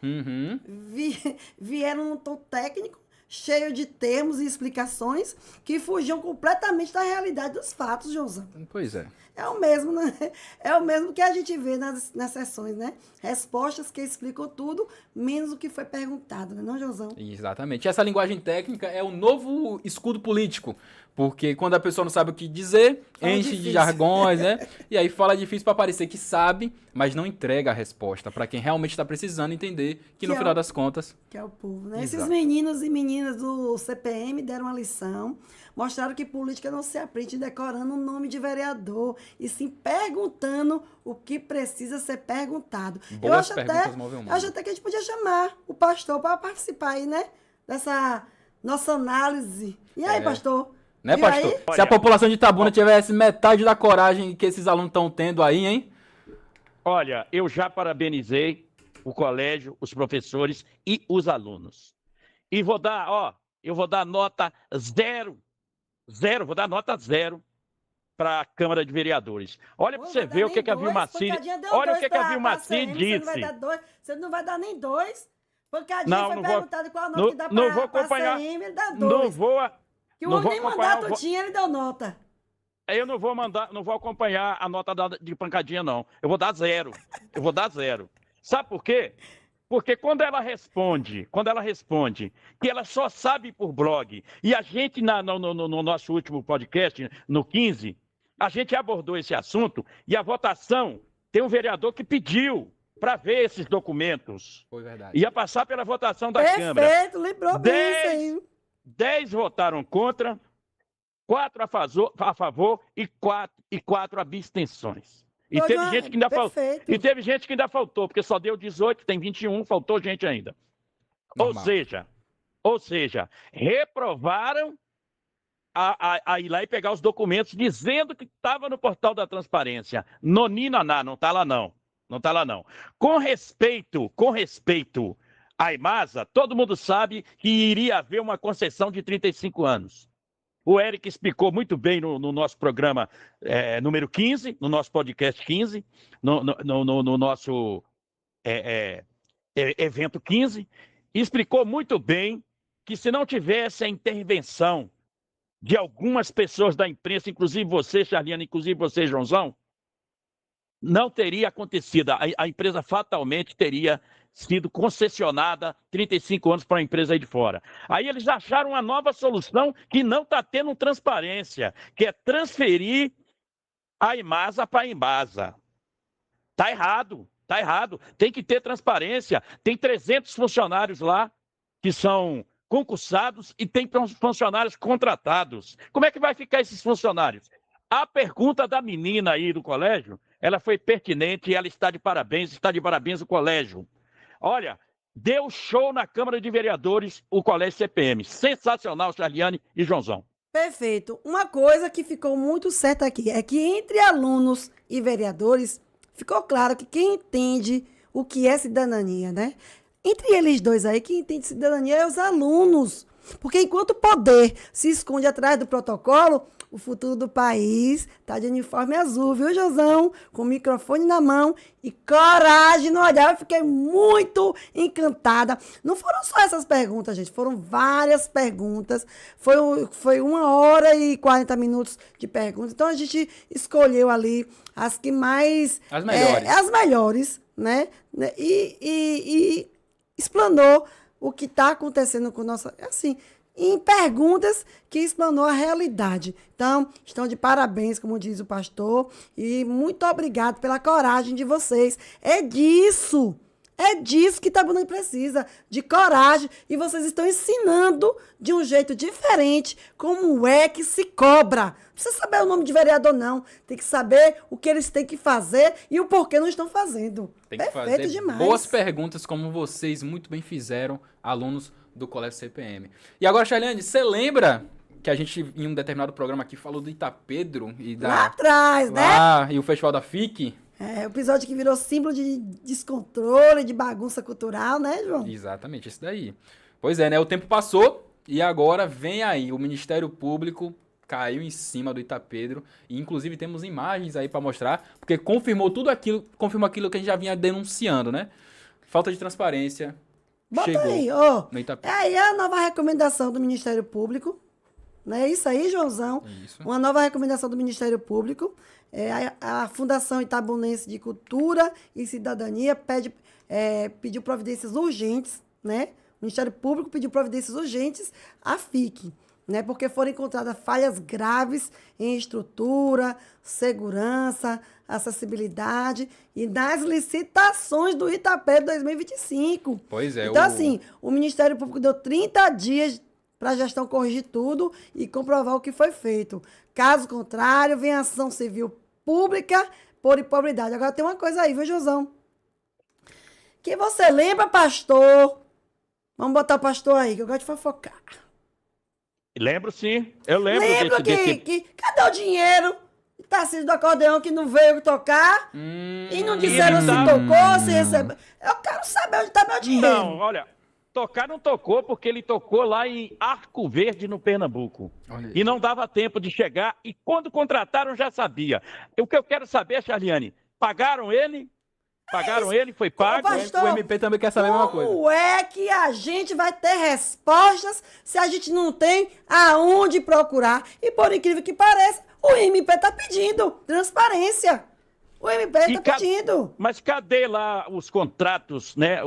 Vieram num tom técnico, cheio de termos e explicações que fugiam completamente da realidade dos fatos, Joãozão. Pois é. É o mesmo, né? É o mesmo que a gente vê nas sessões, né? Respostas que explicam tudo, menos o que foi perguntado, né, não, Joãozão? Exatamente. Essa linguagem técnica é o novo escudo político, porque quando a pessoa não sabe o que dizer, enche de jargões, né? E aí fala difícil para parecer que sabe, mas não entrega a resposta para quem realmente está precisando entender que no final das contas... Que é o povo, né? Exato. Esses meninos e meninas do CPM deram uma lição, mostraram que política não se aprende decorando o nome de vereador, e sim perguntando o que precisa ser perguntado. Eu acho até que a gente podia chamar o pastor para participar aí, né? Dessa nossa análise. E aí, pastor? Né, E pastor? aí? Se a população de Itabuna tivesse metade da coragem que esses alunos estão tendo aí, hein? Olha, eu já parabenizei o colégio, os professores e os alunos. E eu vou dar nota 0. Vou dar nota 0 para a Câmara de Vereadores. Olha para você ver o que a Vilmacine... Olha o que a Vilmacine disse. Você não vai dar nem 2. Pancadinha foi perguntado qual a nota que dá para a CM, ele dá 2. Não vou... Que o homem nem mandato tinha, ele deu nota. Eu não vou acompanhar a nota de pancadinha, não. Eu vou dar 0. Sabe por quê? Porque quando ela responde que ela só sabe por blog, e a gente no nosso último podcast, no 15, a gente abordou esse assunto, e a votação, tem um vereador que pediu para ver esses documentos. Foi verdade. Ia passar pela votação da Câmara. Perfeito, lembrou bem isso aí. 10 votaram contra, 4 a favor e 4 abstenções. E teve gente que ainda faltou, porque só deu 18, tem 21, faltou gente ainda. Ou seja, reprovaram a ir lá e pegar os documentos dizendo que estava no portal da transparência. Noninaná, não está lá não. Não está lá não. Com respeito à Imasa, todo mundo sabe que iria haver uma concessão de 35 anos. O Eric explicou muito bem no nosso programa número 15, no nosso podcast 15, no nosso evento 15, explicou muito bem que se não tivesse a intervenção de algumas pessoas da imprensa, inclusive você, Charliane, inclusive você, Joãozão, não teria acontecido. A empresa fatalmente teria sido concessionada 35 anos para uma empresa aí de fora. Aí eles acharam uma nova solução que não está tendo transparência, que é transferir a Imasa para a Embasa. Está errado. Tem que ter transparência. Tem 300 funcionários lá que são concursados e tem funcionários contratados. Como é que vai ficar esses funcionários? A pergunta da menina aí do colégio, ela foi pertinente e ela está de parabéns o colégio. Olha, deu show na Câmara de Vereadores o Colégio CPM. Sensacional, Charliane e Joãozão. Perfeito. Uma coisa que ficou muito certa aqui é que entre alunos e vereadores ficou claro que quem entende o que é cidadania, né? Entre eles dois aí, quem entende cidadania é os alunos. Porque enquanto o poder se esconde atrás do protocolo, o futuro do país está de uniforme azul, viu, Josão? Com o microfone na mão e coragem no olhar. Eu fiquei muito encantada. Não foram só essas perguntas, gente. Foram várias perguntas. Foi 1h40 de perguntas. Então, a gente escolheu ali as que mais... As melhores. As melhores, né? E explanou o que está acontecendo com nossa... Assim, em perguntas que explanou a realidade. Então, estão de parabéns, como diz o pastor, e muito obrigado pela coragem de vocês. É disso que Itabuna precisa, de coragem, e vocês estão ensinando de um jeito diferente como é que se cobra. Não precisa saber o nome de vereador, não. Tem que saber o que eles têm que fazer e o porquê não estão fazendo. Tem que Perfeito fazer demais. boas perguntas, como vocês muito bem fizeram, alunos do Colégio CPM. E agora, Charliane, você lembra que a gente, em um determinado programa aqui, falou do Itapedro e Lá atrás, né? E o Festival da FIC? É, o episódio que virou símbolo de descontrole, de bagunça cultural, né, João? Exatamente, esse daí. Pois é, né? O tempo passou e agora vem aí. O Ministério Público caiu em cima do Itapedro. E, inclusive, temos imagens aí para mostrar, porque confirmou aquilo que a gente já vinha denunciando, né? Falta de transparência. Bota chegou aí, ó. no Itapedro. É aí a nova recomendação do Ministério Público. Não é isso aí, Joãozão? Isso. Uma nova recomendação do Ministério Público. A Fundação Itabunense de Cultura e Cidadania pediu providências urgentes, né? O Ministério Público pediu providências urgentes à FIC, né? Porque foram encontradas falhas graves em estrutura, segurança, acessibilidade e nas licitações do Itapedro 2025. Pois é. Então, assim, o Ministério Público deu 30 dias para a gestão corrigir tudo e comprovar o que foi feito. Caso contrário, vem ação civil pública por improbidade. Agora tem uma coisa aí, viu, Josão? Que você lembra, pastor? Vamos botar o pastor aí, que eu gosto de fofocar. Lembro sim, eu lembro Lembra que cadê o dinheiro? Tarcísio do acordeão que não veio tocar e não disseram se tocou, se recebeu. Eu quero saber onde está meu dinheiro. Não, olha, tocar não tocou porque ele tocou lá em Arco Verde, no Pernambuco. E não dava tempo de chegar e quando contrataram já sabia. O que eu quero saber, Charliane, pagaram ele? Pagaram ele, foi pago. Pastor, o MP também quer saber a mesma coisa. Como é que a gente vai ter respostas se a gente não tem aonde procurar? E por incrível que pareça, o MP está pedindo transparência. O MP está pedindo. Mas cadê lá os contratos, né?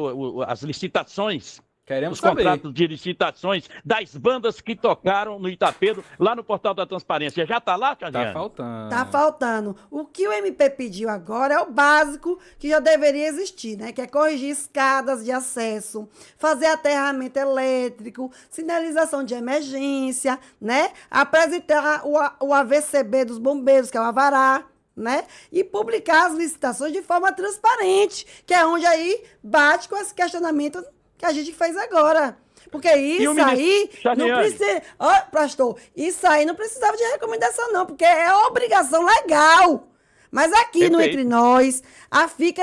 As licitações? Queremos os saber. Contratos de licitações das bandas que tocaram no Itapedro, lá no Portal da Transparência. Já está lá, Charliane? Tá faltando. Tá faltando. O que o MP pediu agora é o básico que já deveria existir, né? Que é corrigir escadas de acesso, fazer aterramento elétrico, sinalização de emergência, né? Apresentar o AVCB dos bombeiros, que é o Avará, né? E publicar as licitações de forma transparente, que é onde aí bate com esse questionamento que a gente fez agora. Porque isso aí não precisa... Ó, pastor, isso aí não precisava de recomendação, não, porque é obrigação legal. Mas aqui no Entre Nós, a FIC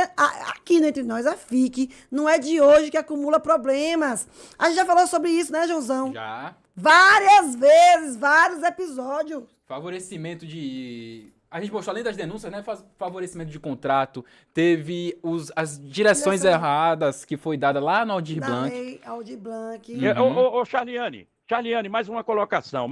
não é de hoje que acumula problemas. A gente já falou sobre isso, né, Joãozão? Já. Várias vezes, vários episódios. Favorecimento de... A gente mostrou, além das denúncias, né? Favorecimento de contrato. Teve as direções erradas que foi dada lá no Aldir Blanc. Lei Aldir Blanc. Ô, Charliane, mais uma colocação.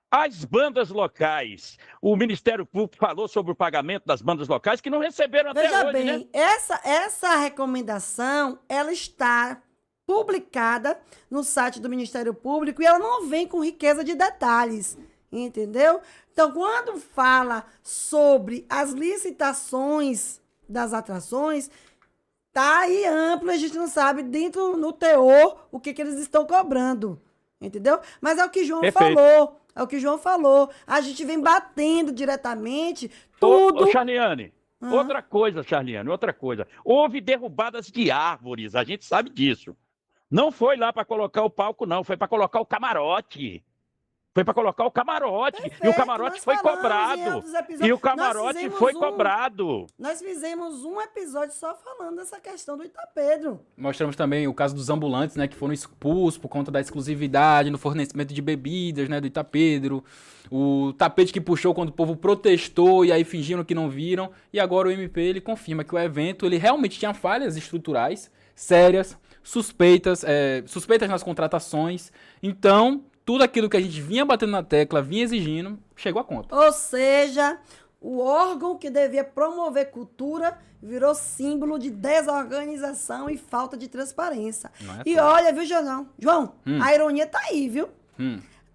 As bandas locais, o Ministério Público falou sobre o pagamento das bandas locais que não receberam até Veja hoje, bem, né? essa recomendação, ela está publicada no site do Ministério Público e ela não vem com riqueza de detalhes, entendeu? Então, quando fala sobre as licitações das atrações, tá aí amplo, a gente não sabe dentro no teor o que eles estão cobrando, entendeu? Mas é o que João falou, A gente vem batendo diretamente tudo. Ô, Charliane, outra coisa. Houve derrubadas de árvores, a gente sabe disso. Não foi lá para colocar o palco, não, foi para colocar o camarote. Perfeito, e o camarote foi cobrado. Nós fizemos um episódio só falando dessa questão do Itapedro. Mostramos também o caso dos ambulantes, né, que foram expulsos por conta da exclusividade no fornecimento de bebidas, né, do Itapedro. O tapete que puxou quando o povo protestou e aí fingiram que não viram. E agora o MP, ele confirma que o evento, ele realmente tinha falhas estruturais sérias, suspeitas nas contratações. Então, tudo aquilo que a gente vinha batendo na tecla, vinha exigindo, chegou a conta. Ou seja, O órgão que devia promover cultura virou símbolo de desorganização e falta de transparência. E olha, viu, João? A ironia tá aí, viu?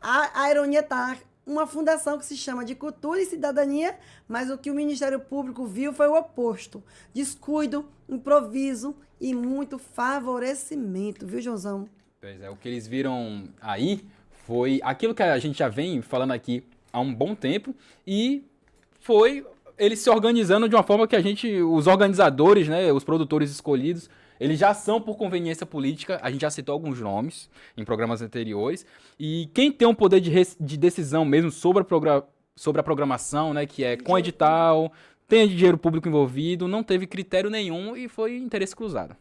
A ironia tá uma fundação que se chama de Cultura e Cidadania, mas o que o Ministério Público viu foi o oposto. Descuido, improviso e muito favorecimento, viu, Joãozão? Pois é, o que eles viram aí foi aquilo que a gente já vem falando aqui há um bom tempo e foi eles se organizando de uma forma que os organizadores, né, os produtores escolhidos, eles já são por conveniência política, a gente já citou alguns nomes em programas anteriores, e quem tem um poder de decisão mesmo sobre a programação, né, que é com edital, tem dinheiro público envolvido, não teve critério nenhum e foi interesse cruzado.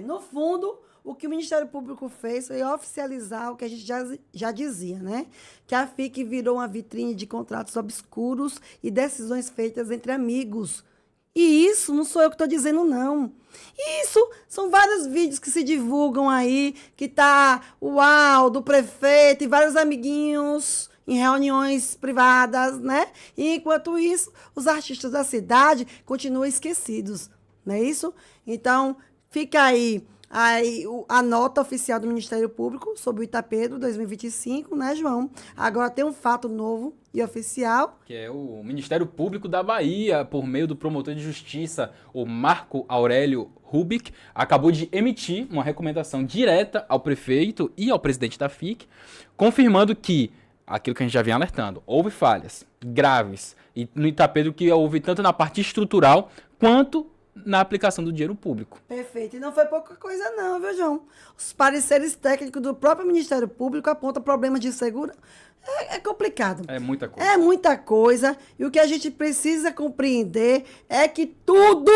No fundo, o que o Ministério Público fez foi oficializar o que a gente já dizia, né? Que a FIC virou uma vitrine de contratos obscuros e decisões feitas entre amigos. E isso não sou eu que estou dizendo, não. Isso são vários vídeos que se divulgam aí, que tá do prefeito e vários amiguinhos em reuniões privadas, né? E enquanto isso, os artistas da cidade continuam esquecidos, não é isso? Então, fica aí a nota oficial do Ministério Público sobre o Itapedro 2025, né, João? Agora tem um fato novo e oficial. Que é o Ministério Público da Bahia, por meio do promotor de justiça, o Marco Aurélio Rubik, acabou de emitir uma recomendação direta ao prefeito e ao presidente da FIC, confirmando que, aquilo que a gente já vinha alertando, houve falhas graves e no Itapedro que houve tanto na parte estrutural quanto na aplicação do dinheiro público. Perfeito. E não foi pouca coisa não, viu, João? Os pareceres técnicos do próprio Ministério Público apontam problemas de segurança. É complicado. É muita coisa. É muita coisa. E o que a gente precisa compreender é que tudo...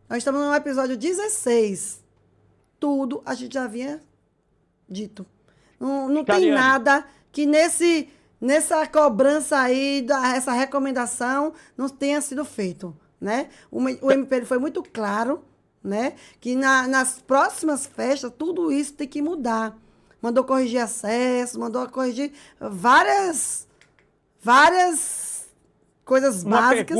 Nós estamos no episódio 16. Tudo a gente já havia dito. Não tem nada que nessa cobrança aí, essa recomendação, não tenha sido feito. Né? O MP foi muito claro, né? Que nas próximas festas tudo isso tem que mudar. Mandou corrigir acesso, mandou corrigir várias coisas básicas.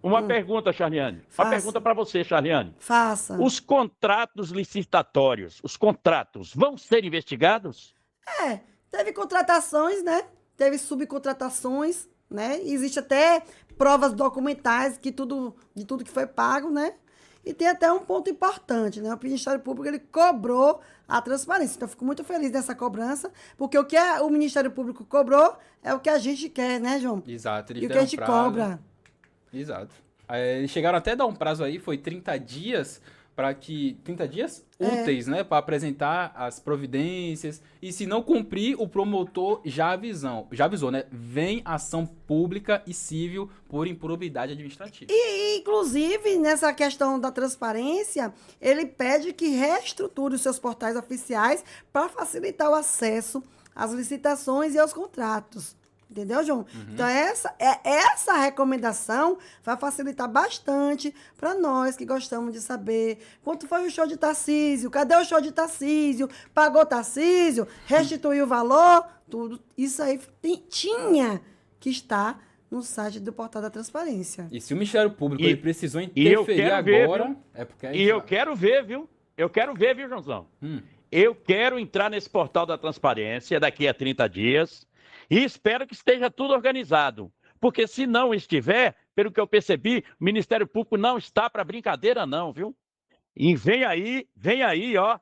Uma pergunta, Charliane. Uma pergunta para você, Charliane. Faça. Os contratos licitatórios, vão ser investigados? Teve contratações, né? Teve subcontratações, né? Existe até provas documentais de tudo que foi pago, né? E tem até um ponto importante, né? O Ministério Público, ele cobrou a transparência. Então, eu fico muito feliz dessa cobrança, porque o que o Ministério Público cobrou é o que a gente quer, né, João? Exato. E o que a gente cobra. Exato. Eles chegaram até a dar um prazo aí, foi 30 dias, para que... 30 dias úteis, né? Para apresentar as providências. E se não cumprir, o promotor já avisou, né? Vem ação pública e civil por improbidade administrativa. E, inclusive, nessa questão da transparência, ele pede que reestruture os seus portais oficiais para facilitar o acesso às licitações e aos contratos. Entendeu, João? Então, essa recomendação vai facilitar bastante para nós que gostamos de saber quanto foi o show de Tarcísio, cadê o show de Tarcísio, pagou Tarcísio, restituiu o valor, tudo. Isso aí tinha que estar no site do Portal da Transparência. E se o Ministério Público ele precisou interferir agora, é porque... eu quero ver, viu? Joãozão? Eu quero entrar nesse Portal da Transparência daqui a 30 dias, e espero que esteja tudo organizado. Porque se não estiver, pelo que eu percebi, o Ministério Público não está para brincadeira não, viu? E vem aí, ó,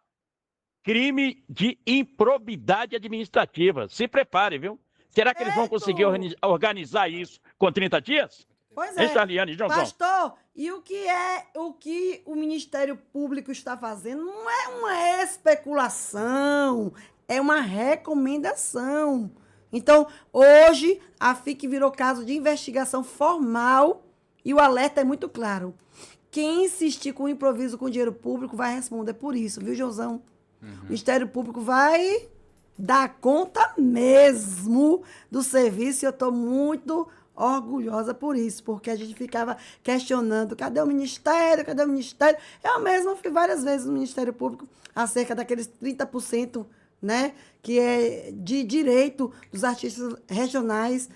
crime de improbidade administrativa. Se prepare, viu? Será que eles vão conseguir organizar isso com 30 dias? Pois é. Charliane, Joãozão? Pastor, e o que o Ministério Público está fazendo não é uma especulação, é uma recomendação. Então, hoje, a FIC virou caso de investigação formal e o alerta é muito claro. Quem insistir com improviso com dinheiro público vai responder por isso, viu, Josão? O Ministério Público vai dar conta mesmo do serviço e eu estou muito orgulhosa por isso, porque a gente ficava questionando, cadê o Ministério? Eu mesma fui várias vezes no Ministério Público acerca daqueles 30%, né, que é de direito dos artistas regionais,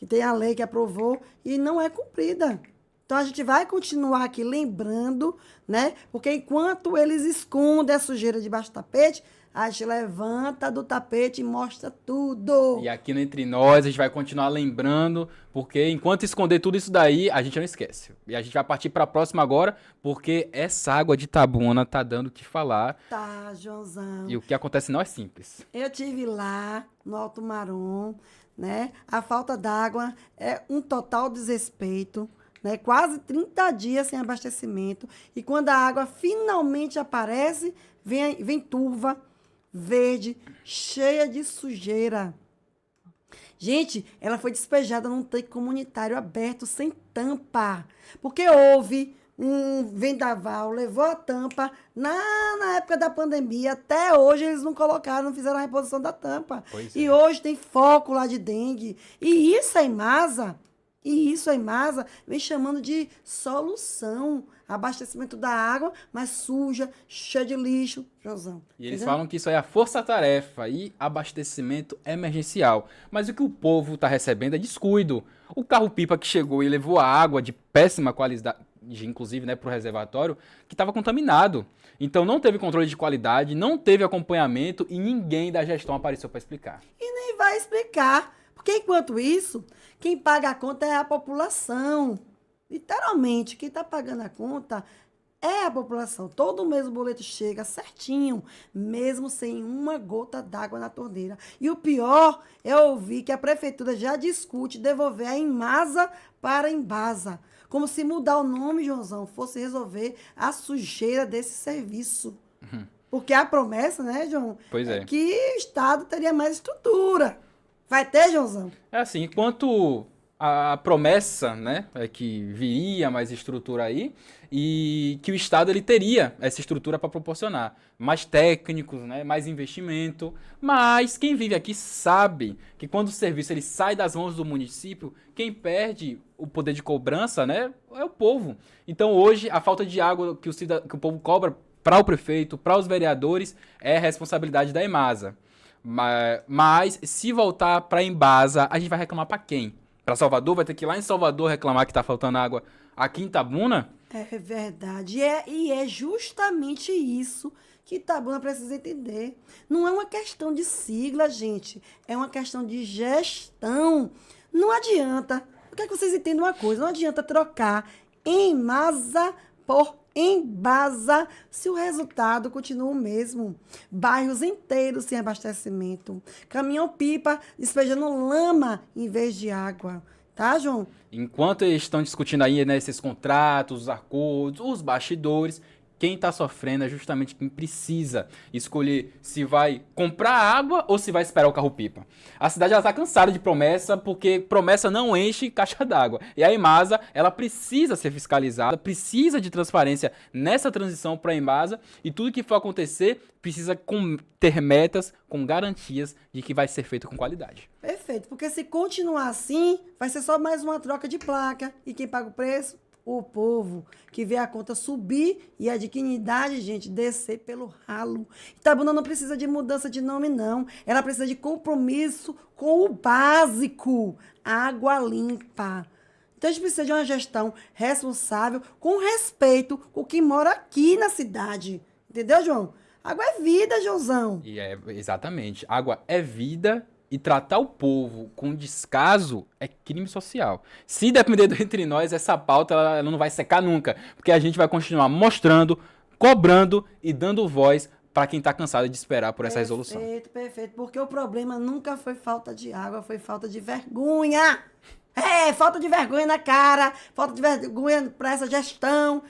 que tem a lei que aprovou e não é cumprida. Então, a gente vai continuar aqui lembrando, né? Porque enquanto eles escondem a sujeira debaixo do tapete, a gente levanta do tapete e mostra tudo. E aqui no Entre Nós, a gente vai continuar lembrando, porque enquanto esconder tudo isso daí, a gente não esquece. E a gente vai partir para a próxima agora, porque essa água de Itabuna tá dando o que falar. Tá, Joãozão. E o que acontece não é simples. Eu tive lá, no Alto Marom, né? A falta d'água é um total desrespeito, né? Quase 30 dias sem abastecimento. E quando a água finalmente aparece, vem turva, verde, cheia de sujeira. Gente, ela foi despejada num tanque comunitário aberto, sem tampa. Porque houve um vendaval, levou a tampa. Na época da pandemia, até hoje eles não colocaram, não fizeram a reposição da tampa. E hoje tem foco lá de dengue. E isso a Imasa vem chamando de solução. Abastecimento da água, mas suja, cheia de lixo, Joãozão. E eles falam que isso aí é a força-tarefa e abastecimento emergencial. Mas o que o povo está recebendo é descuido. O carro-pipa que chegou e levou a água de péssima qualidade, inclusive, né, para o reservatório, que estava contaminado. Então não teve controle de qualidade, não teve acompanhamento e ninguém da gestão apareceu para explicar. E nem vai explicar. Porque enquanto isso, quem paga a conta é a população. Literalmente, quem está pagando a conta é a população. Todo mês o boleto chega certinho, mesmo sem uma gota d'água na torneira. E o pior é ouvir que a prefeitura já discute devolver a Imasa para a Embasa. Como se mudar o nome, Joãozão, fosse resolver a sujeira desse serviço. Porque a promessa, né, João? Pois é. Que o Estado teria mais estrutura. Vai ter, Joãozão? É assim, enquanto a promessa, né, é que viria mais estrutura aí e que o Estado ele teria essa estrutura para proporcionar mais técnicos, né, mais investimento, mas quem vive aqui sabe que quando o serviço ele sai das mãos do município, quem perde o poder de cobrança, né, é o povo. Então hoje a falta de água que o povo cobra para o prefeito, para os vereadores, é responsabilidade da Imasa. Mas se voltar para a Embasa, a gente vai reclamar para quem? Para Salvador? Vai ter que ir lá em Salvador reclamar que está faltando água aqui em Itabuna? É verdade. E é justamente isso que Itabuna precisa entender. Não é uma questão de sigla, gente. É uma questão de gestão. Não adianta. Eu quero que vocês entendam uma coisa. Não adianta trocar Imasa por Embasa se o resultado continua o mesmo. Bairros inteiros sem abastecimento. Caminhão-pipa despejando lama em vez de água. Tá, João? Enquanto eles estão discutindo aí, né, esses contratos, os acordos, os bastidores, quem está sofrendo é justamente quem precisa escolher se vai comprar água ou se vai esperar o carro-pipa. A cidade está cansada de promessa, porque promessa não enche caixa d'água. E a Imasa, ela precisa ser fiscalizada, precisa de transparência nessa transição para a Imasa, e tudo que for acontecer precisa ter metas com garantias de que vai ser feito com qualidade. Perfeito, porque se continuar assim, vai ser só mais uma troca de placa. E quem paga o preço? O povo, que vê a conta subir e a dignidade, gente, descer pelo ralo. Itabuna não precisa de mudança de nome, não. Ela precisa de compromisso com o básico, água limpa. Então, a gente precisa de uma gestão responsável, com respeito com quem mora aqui na cidade. Entendeu, João? Água é vida, Joãozão. E exatamente. Água é vida. E tratar o povo com descaso é crime social. Se depender do Entre Nós, essa pauta ela não vai secar nunca. Porque a gente vai continuar mostrando, cobrando e dando voz para quem está cansado de esperar por essa resolução. Perfeito. Porque o problema nunca foi falta de água, foi falta de vergonha. Falta de vergonha na cara, falta de vergonha para essa gestão.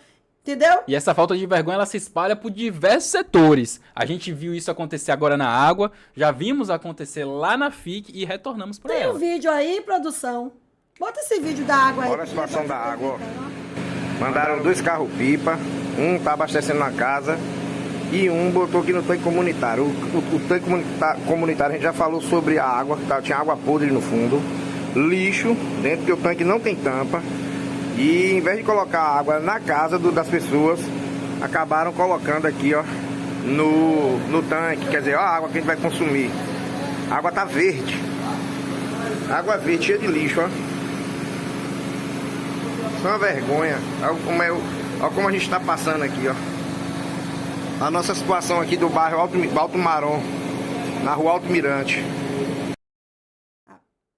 Entendeu? E essa falta de vergonha, ela se espalha por diversos setores. A gente viu isso acontecer agora na água, já vimos acontecer lá na FIC e retornamos para ela. Tem um vídeo aí, produção? Bota esse vídeo da água aí. Olha a situação da água, ó. Mandaram 2 carros-pipa, um tá abastecendo na casa e um botou aqui no tanque comunitário. O tanque comunitário, a gente já falou sobre a água, tinha água podre no fundo, lixo dentro, que o tanque não tem tampa. E em vez de colocar água na casa das pessoas, acabaram colocando aqui, ó, no tanque. Quer dizer, ó, a água que a gente vai consumir. A água tá verde. Água verde, cheia de lixo, ó. Foi uma vergonha. Olha como a gente está passando aqui, ó. A nossa situação aqui do bairro Alto Marom, na rua Alto Mirante.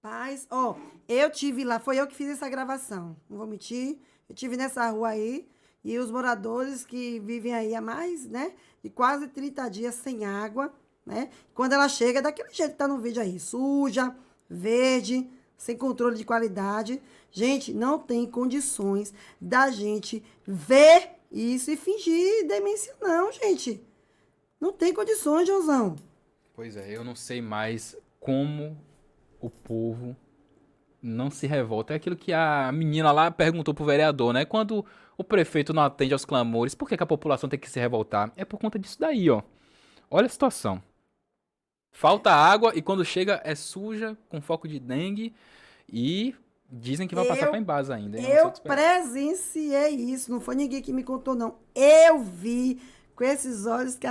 Rapaz, ó, eu tive lá, foi eu que fiz essa gravação, não vou mentir. Eu tive nessa rua aí, e os moradores que vivem aí há mais, né, de quase 30 dias sem água, né? Quando ela chega, daquele jeito que tá no vídeo aí, suja, verde, sem controle de qualidade. Gente, não tem condições da gente ver isso e fingir demência, não, gente. Não tem condições, Joãozão. Pois é, eu não sei mais como o povo não se revolta. É aquilo que a menina lá perguntou pro vereador, né? Quando o prefeito não atende aos clamores, por que a população tem que se revoltar? É por conta disso daí, ó. Olha a situação. Falta água e quando chega é suja, com foco de dengue e dizem que vai passar para Embasa ainda. Eu presenciei isso, não foi ninguém que me contou, não. Eu vi com esses olhos que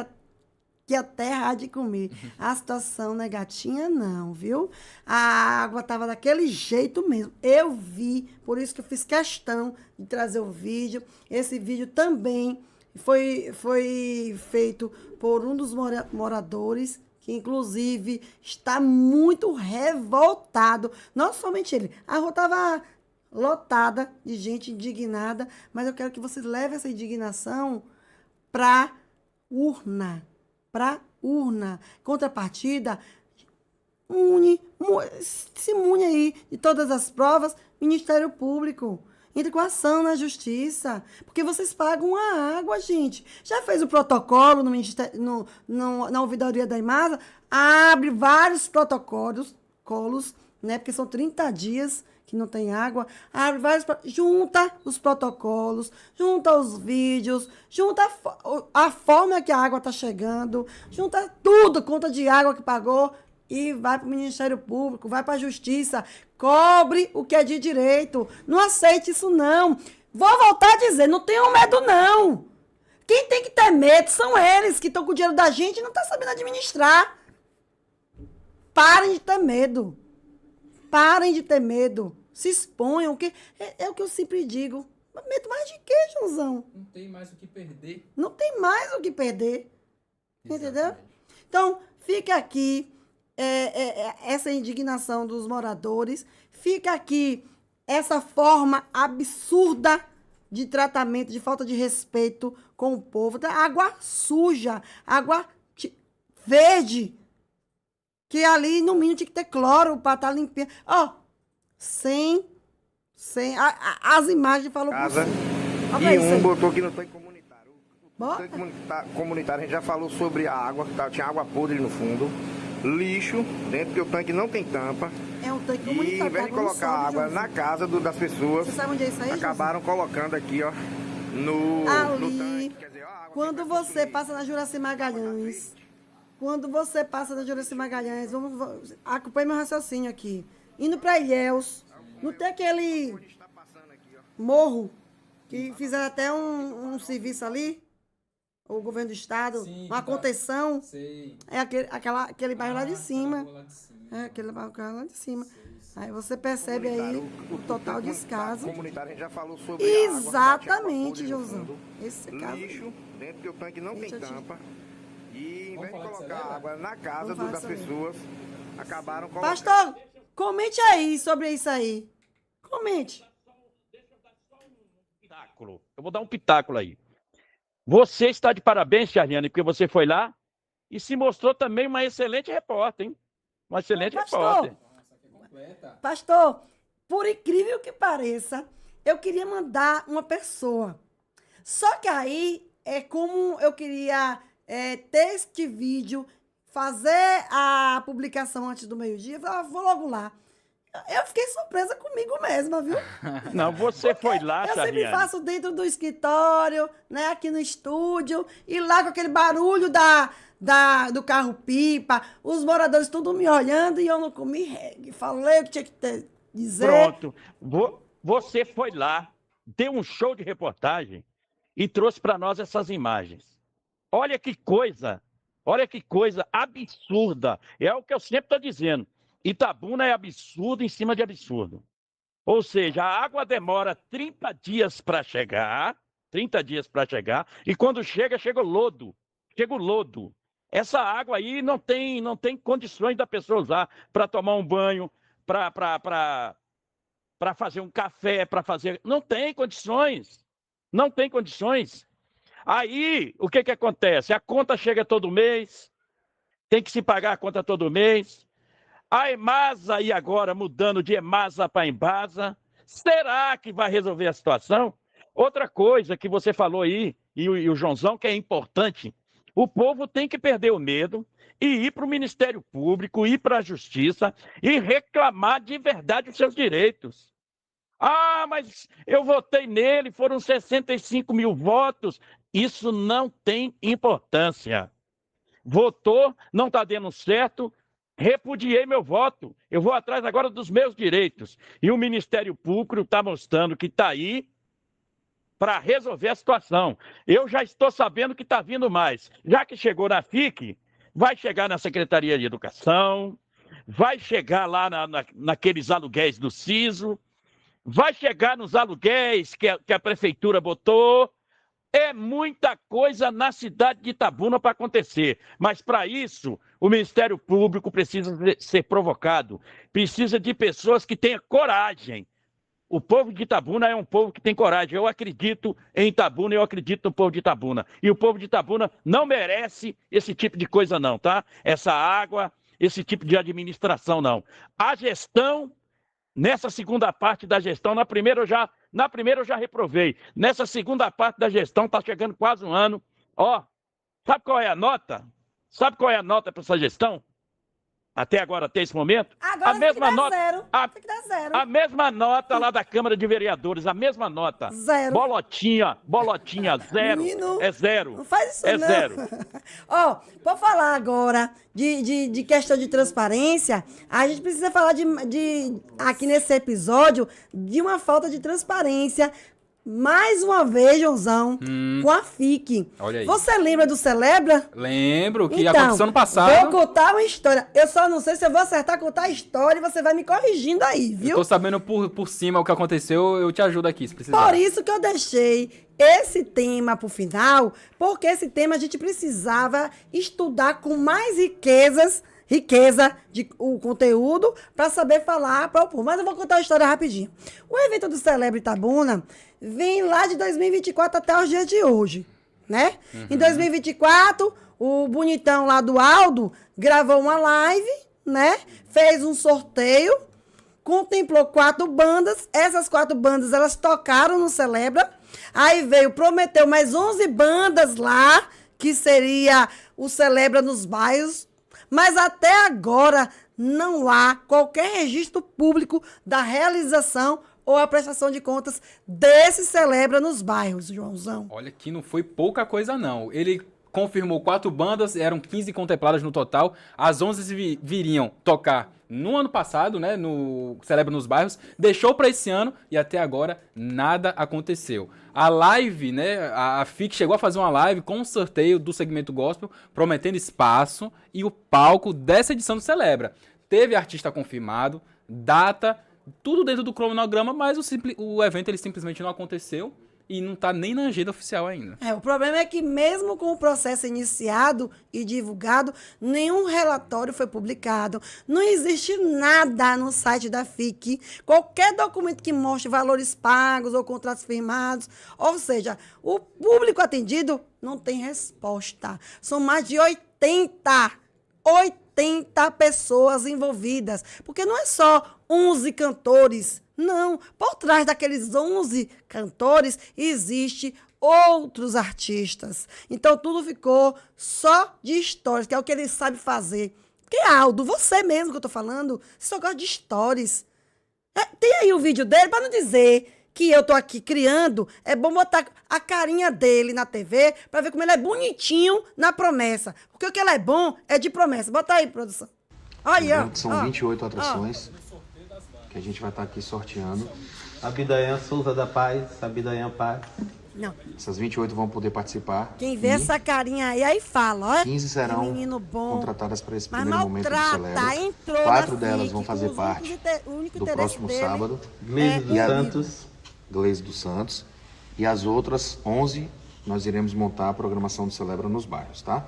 a terra há de comer. A situação não é gatinha, não, viu? A água estava daquele jeito mesmo. Eu vi, por isso que eu fiz questão de trazer o vídeo. Esse vídeo também foi feito por um dos moradores, que inclusive está muito revoltado. Não somente ele, a rua estava lotada de gente indignada, mas eu quero que você leve essa indignação para urna. Contrapartida, se mune aí de todas as provas, Ministério Público. Entre com ação na justiça, porque vocês pagam a água, gente. Já fez o protocolo na ouvidoria da Embasa? Abre vários protocolos, né? Porque são 30 dias que não tem água. Abre vários, junta os protocolos, junta os vídeos, junta a forma que a água está chegando, junta tudo, conta de água que pagou, e vai para o Ministério Público, vai para a Justiça, cobre o que é de direito. Não aceite isso, não. Vou voltar a dizer, não tenham medo, não. Quem tem que ter medo são eles, que estão com o dinheiro da gente e não estão sabendo administrar. Parem de ter medo. Parem de ter medo. Se exponham, que é o que eu sempre digo. Medo mais de quê, Joãozão? Não tem mais o que perder. Não tem mais o que perder. Entendeu? Então, fica aqui essa indignação dos moradores. Fica aqui essa forma absurda de tratamento, de falta de respeito com o povo. Água suja, água verde, que ali no mínimo tinha que ter cloro para estar limpinha. Ó, sem as imagens falam por Casa, si. E um botou que não tem comunitário. O tanque comunitário, a gente já falou sobre a água, que tinha água podre no fundo, lixo dentro, porque o tanque não tem tampa. É um tanque E comunitário. em vez de colocar água na casa das pessoas, você sabe onde é isso aí, acabaram colocando aqui, ó, no tanque. Quer dizer, quando você passa na Juraci Magalhães, acompanhe meu raciocínio aqui. Indo para Ilhéus, não tem aquele morro que fizeram até um serviço ali? O governo do estado, sim, uma contenção. Sim. É aquele bairro lá de cima. É aquele bairro lá de cima. Aí você percebe aí o total descaso. Comunitário, a gente já falou sobre exatamente, Joãozão. Esse caso. Lixo dentro, porque o tanque não tem tampa. E em vez de colocar água na casa das pessoas, acabaram colocando. Pastor, comente aí sobre isso aí. Comente. Eu vou dar um pitáculo aí. Você está de parabéns, Charliane, porque você foi lá e se mostrou também uma excelente repórter, hein? Uma excelente repórter. Pastor, por incrível que pareça, eu queria mandar uma pessoa. Só que aí, como eu queria ter este vídeo, fazer a publicação antes do meio-dia, eu falei, vou logo lá. Eu fiquei surpresa comigo mesma, viu? Não, você foi lá, Charliane. Eu sempre faço dentro do escritório, né, aqui no estúdio, e lá com aquele barulho do carro-pipa, os moradores tudo me olhando e eu não comi reggae. Falei o que tinha que dizer. Pronto. Você foi lá, deu um show de reportagem e trouxe para nós essas imagens. Olha que coisa absurda. É o que eu sempre estou dizendo. Itabuna é absurdo em cima de absurdo. Ou seja, a água demora 30 dias para chegar, e quando chega o lodo. Chega o lodo. Essa água aí não tem condições da pessoa usar para tomar um banho, para fazer um café, Não tem condições. Não tem condições. Aí, o que acontece? A conta chega todo mês, tem que se pagar a conta todo mês. A Embasa, e agora mudando de Embasa para Embasa, será que vai resolver a situação? Outra coisa que você falou aí, e o Joãozão, que é importante, o povo tem que perder o medo e ir para o Ministério Público, ir para a Justiça e reclamar de verdade os seus direitos. Ah, mas eu votei nele, foram 65 mil votos. Isso não tem importância. Votou, não está dando certo, repudiei meu voto. Eu vou atrás agora dos meus direitos. E o Ministério Público está mostrando que está aí para resolver a situação. Eu já estou sabendo que está vindo mais. Já que chegou na FIC, vai chegar na Secretaria de Educação, vai chegar lá naqueles aluguéis do SISO, vai chegar nos aluguéis que a Prefeitura botou. É muita coisa na cidade de Itabuna para acontecer. Mas, para isso, o Ministério Público precisa ser provocado. Precisa de pessoas que tenham coragem. O povo de Itabuna é um povo que tem coragem. Eu acredito em Itabuna, eu acredito no povo de Itabuna. E o povo de Itabuna não merece esse tipo de coisa não, tá? Essa água, esse tipo de administração não. A gestão, nessa segunda parte da gestão, na primeira eu já reprovei. Nessa segunda parte da gestão, está chegando quase um ano. Ó, sabe qual é a nota? Sabe qual é a nota para essa gestão? Até agora, até esse momento? Agora a mesma nota, zero. a mesma nota lá da Câmara de Vereadores, a mesma nota. Zero. Bolotinha, zero. Menino, é zero. Não faz isso, é não. Zero. Ó, vou falar agora de questão de transparência. A gente precisa falar aqui nesse episódio de uma falta de transparência. Mais uma vez, Joãozão, com a FIC. Olha aí. Você lembra do Celebra? Lembro que aconteceu no passado. Vou contar uma história. Eu só não sei se eu vou acertar contar a história e você vai me corrigindo aí, viu? Eu tô sabendo por cima o que aconteceu, eu te ajudo aqui, se precisar. Por isso que eu deixei esse tema pro final, porque esse tema a gente precisava estudar com mais riqueza de o conteúdo para saber falar para o povo. Mas eu vou contar a história rapidinho. O evento do Celebre Itabuna vem lá de 2024 até os dias de hoje, né? Em 2024, o bonitão lá do Aldo gravou uma live, né? Fez um sorteio, contemplou 4 bandas. Essas 4 bandas, elas tocaram no Celebra. Aí prometeu mais 11 bandas lá, que seria o Celebra nos bairros. Mas até agora não há qualquer registro público da realização ou a prestação de contas desse Celebra nos bairros, Joãozão. Olha que não foi pouca coisa não. Ele confirmou 4 bandas, eram 15 contempladas no total. As 11 viriam tocar no ano passado, né, no Celebra nos Bairros, deixou para esse ano e até agora nada aconteceu. A live, né, a FIC chegou a fazer uma live com um sorteio do segmento gospel, prometendo espaço e o palco dessa edição do Celebra. Teve artista confirmado, data, tudo dentro do cronograma, mas o evento ele simplesmente não aconteceu. E não está nem na agenda oficial ainda. O problema é que mesmo com o processo iniciado e divulgado, nenhum relatório foi publicado. Não existe nada no site da FIC. Qualquer documento que mostre valores pagos ou contratos firmados. Ou seja, o público atendido não tem resposta. São mais de 80 pessoas envolvidas. Porque não é só 11 cantores. Não, por trás daqueles 11 cantores existe outros artistas. Então tudo ficou só de stories, que é o que ele sabe fazer. Porque, Aldo, você mesmo que eu tô falando, você só gosta de stories. Tem aí o vídeo dele, para não dizer que eu tô aqui criando, é bom botar a carinha dele na TV para ver como ele é bonitinho na promessa. Porque o que ele é bom é de promessa. Bota aí, produção. Olha, são 28 atrações. Que a gente vai estar aqui sorteando. Abidayan Souza da Paz, Abidayan Paz. Não. Essas 28 vão poder participar. Quem vê essa carinha aí fala, ó. 15 serão menino bom, contratadas para esse mas primeiro momento do maltrata, Celebra. entrou 4 na delas FIC, vão fazer o parte único do interesse próximo dele sábado. é E Gleise dos Santos. E as outras 11, nós iremos montar a programação do Celebra nos bairros, tá?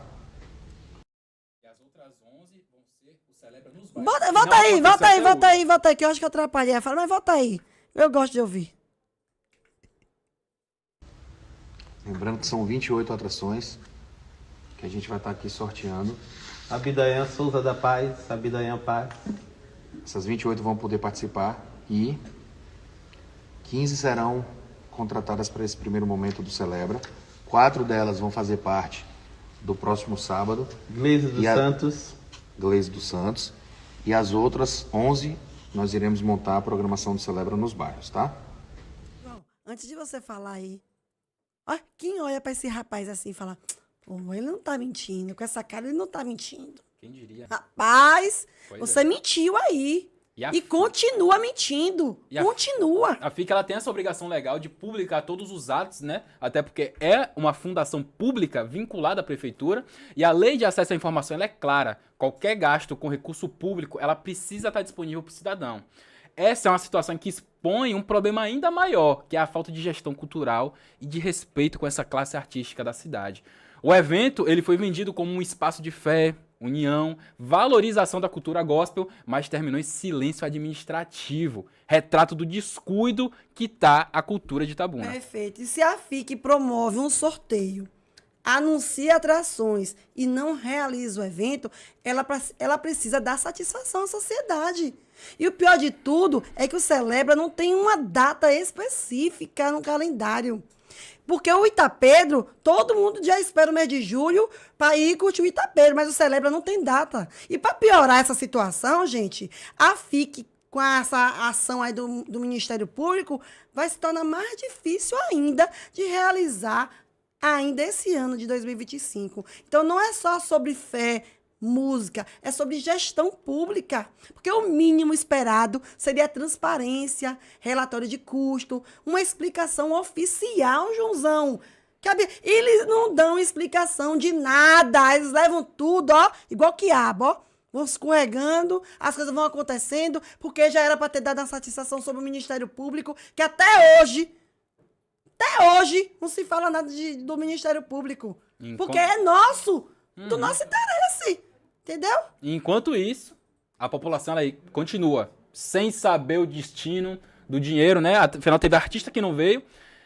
Volta aí, que eu acho que eu atrapalhei. Fala, mas volta aí. Eu gosto de ouvir. Lembrando que são 28 atrações que a gente vai estar aqui sorteando. Abidayan Souza da Paz, Abidayan Paz. Essas 28 vão poder participar e 15 serão contratadas para esse primeiro momento do Celebra. 4 delas vão fazer parte do próximo sábado. Gleise dos Santos. E as outras 11, nós iremos montar a programação do Celebra nos bairros, tá? João, antes de você falar aí, ó, quem olha para esse rapaz assim e fala, pô, ele não tá mentindo, com essa cara ele não tá mentindo. Quem diria? Rapaz, Pois você mentiu aí. E continua mentindo. Continua. A FIC ela tem essa obrigação legal de publicar todos os atos, né? Até porque é uma fundação pública vinculada à prefeitura e a lei de acesso à informação ela é clara. Qualquer gasto com recurso público, ela precisa estar disponível para o cidadão. Essa é uma situação que expõe um problema ainda maior, que é a falta de gestão cultural e de respeito com essa classe artística da cidade. O evento ele foi vendido como um espaço de fé, união, valorização da cultura gospel, mas terminou em silêncio administrativo. Retrato do descuido que está a cultura de Itabuna. Perfeito. E se a FIC promove um sorteio, anuncia atrações e não realiza o evento, ela precisa dar satisfação à sociedade. E o pior de tudo é que o Celebra não tem uma data específica no calendário. Porque o Itapedro, todo mundo já espera o mês de julho para ir curtir o Itapedro, mas o Celebra não tem data. E para piorar essa situação, gente, a FIC, com essa ação aí do Ministério Público, vai se tornar mais difícil ainda de realizar ainda esse ano de 2025. Então, não é só sobre fé, música, é sobre gestão pública, porque o mínimo esperado seria transparência, relatório de custo, uma explicação oficial, Joãozão. Eles não dão explicação de nada, eles levam tudo, ó, igual quiabo, ó, vão escorregando, as coisas vão acontecendo, porque já era para ter dado a satisfação sobre o Ministério Público, que até hoje, não se fala nada do Ministério Público, porque é nosso, do nosso interesse. Entendeu? Enquanto isso, a população ela aí continua sem saber o destino do dinheiro, né? Afinal, teve artista que não veio,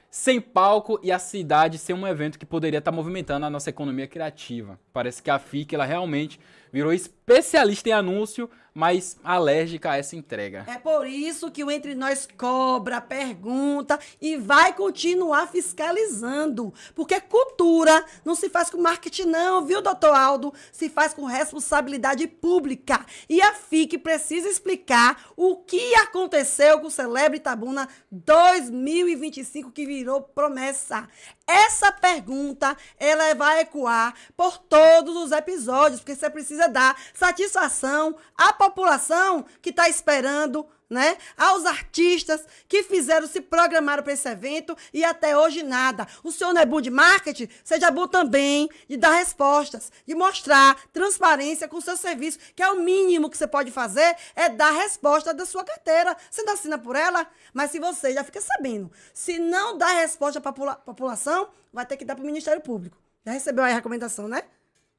sem palco e a cidade sem um evento que poderia estar movimentando a nossa economia criativa. Parece que a FIC ela realmente virou especialista em anúncio, mas alérgica a essa entrega. É por isso que o Entre Nós cobra, pergunta e vai continuar fiscalizando. Porque cultura não se faz com marketing não, viu, doutor Aldo? Se faz com responsabilidade pública. E a FIC precisa explicar o que aconteceu com o Celebra Itabuna 2025, que virou promessa. Essa pergunta, ela vai ecoar por todos os episódios, porque você precisa dar satisfação à população que está esperando, né? Aos artistas que se programaram para esse evento e até hoje nada. O senhor não é bom de marketing? Seja bom também de dar respostas, de mostrar transparência com o seu serviço, que é o mínimo que você pode fazer, é dar resposta da sua carteira. Você não assina por ela, mas se você já fica sabendo, se não dá resposta para a população, vai ter que dar para o Ministério Público. Já recebeu aí a recomendação, né?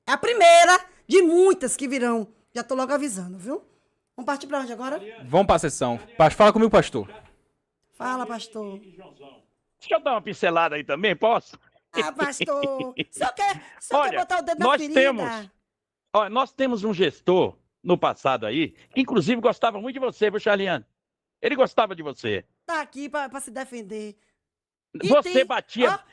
É a primeira de muitas que virão. Já estou logo avisando, viu? Vamos partir para onde agora? Vamos para a sessão. Fala comigo, pastor. Fala, pastor. Deixa eu dar uma pincelada aí também, posso? Ah, pastor. O senhor quer botar o dedo na ferida? Nós temos um gestor no passado aí, que inclusive gostava muito de você, viu, Charliane? Ele gostava de você. Tá aqui para se defender. Você batia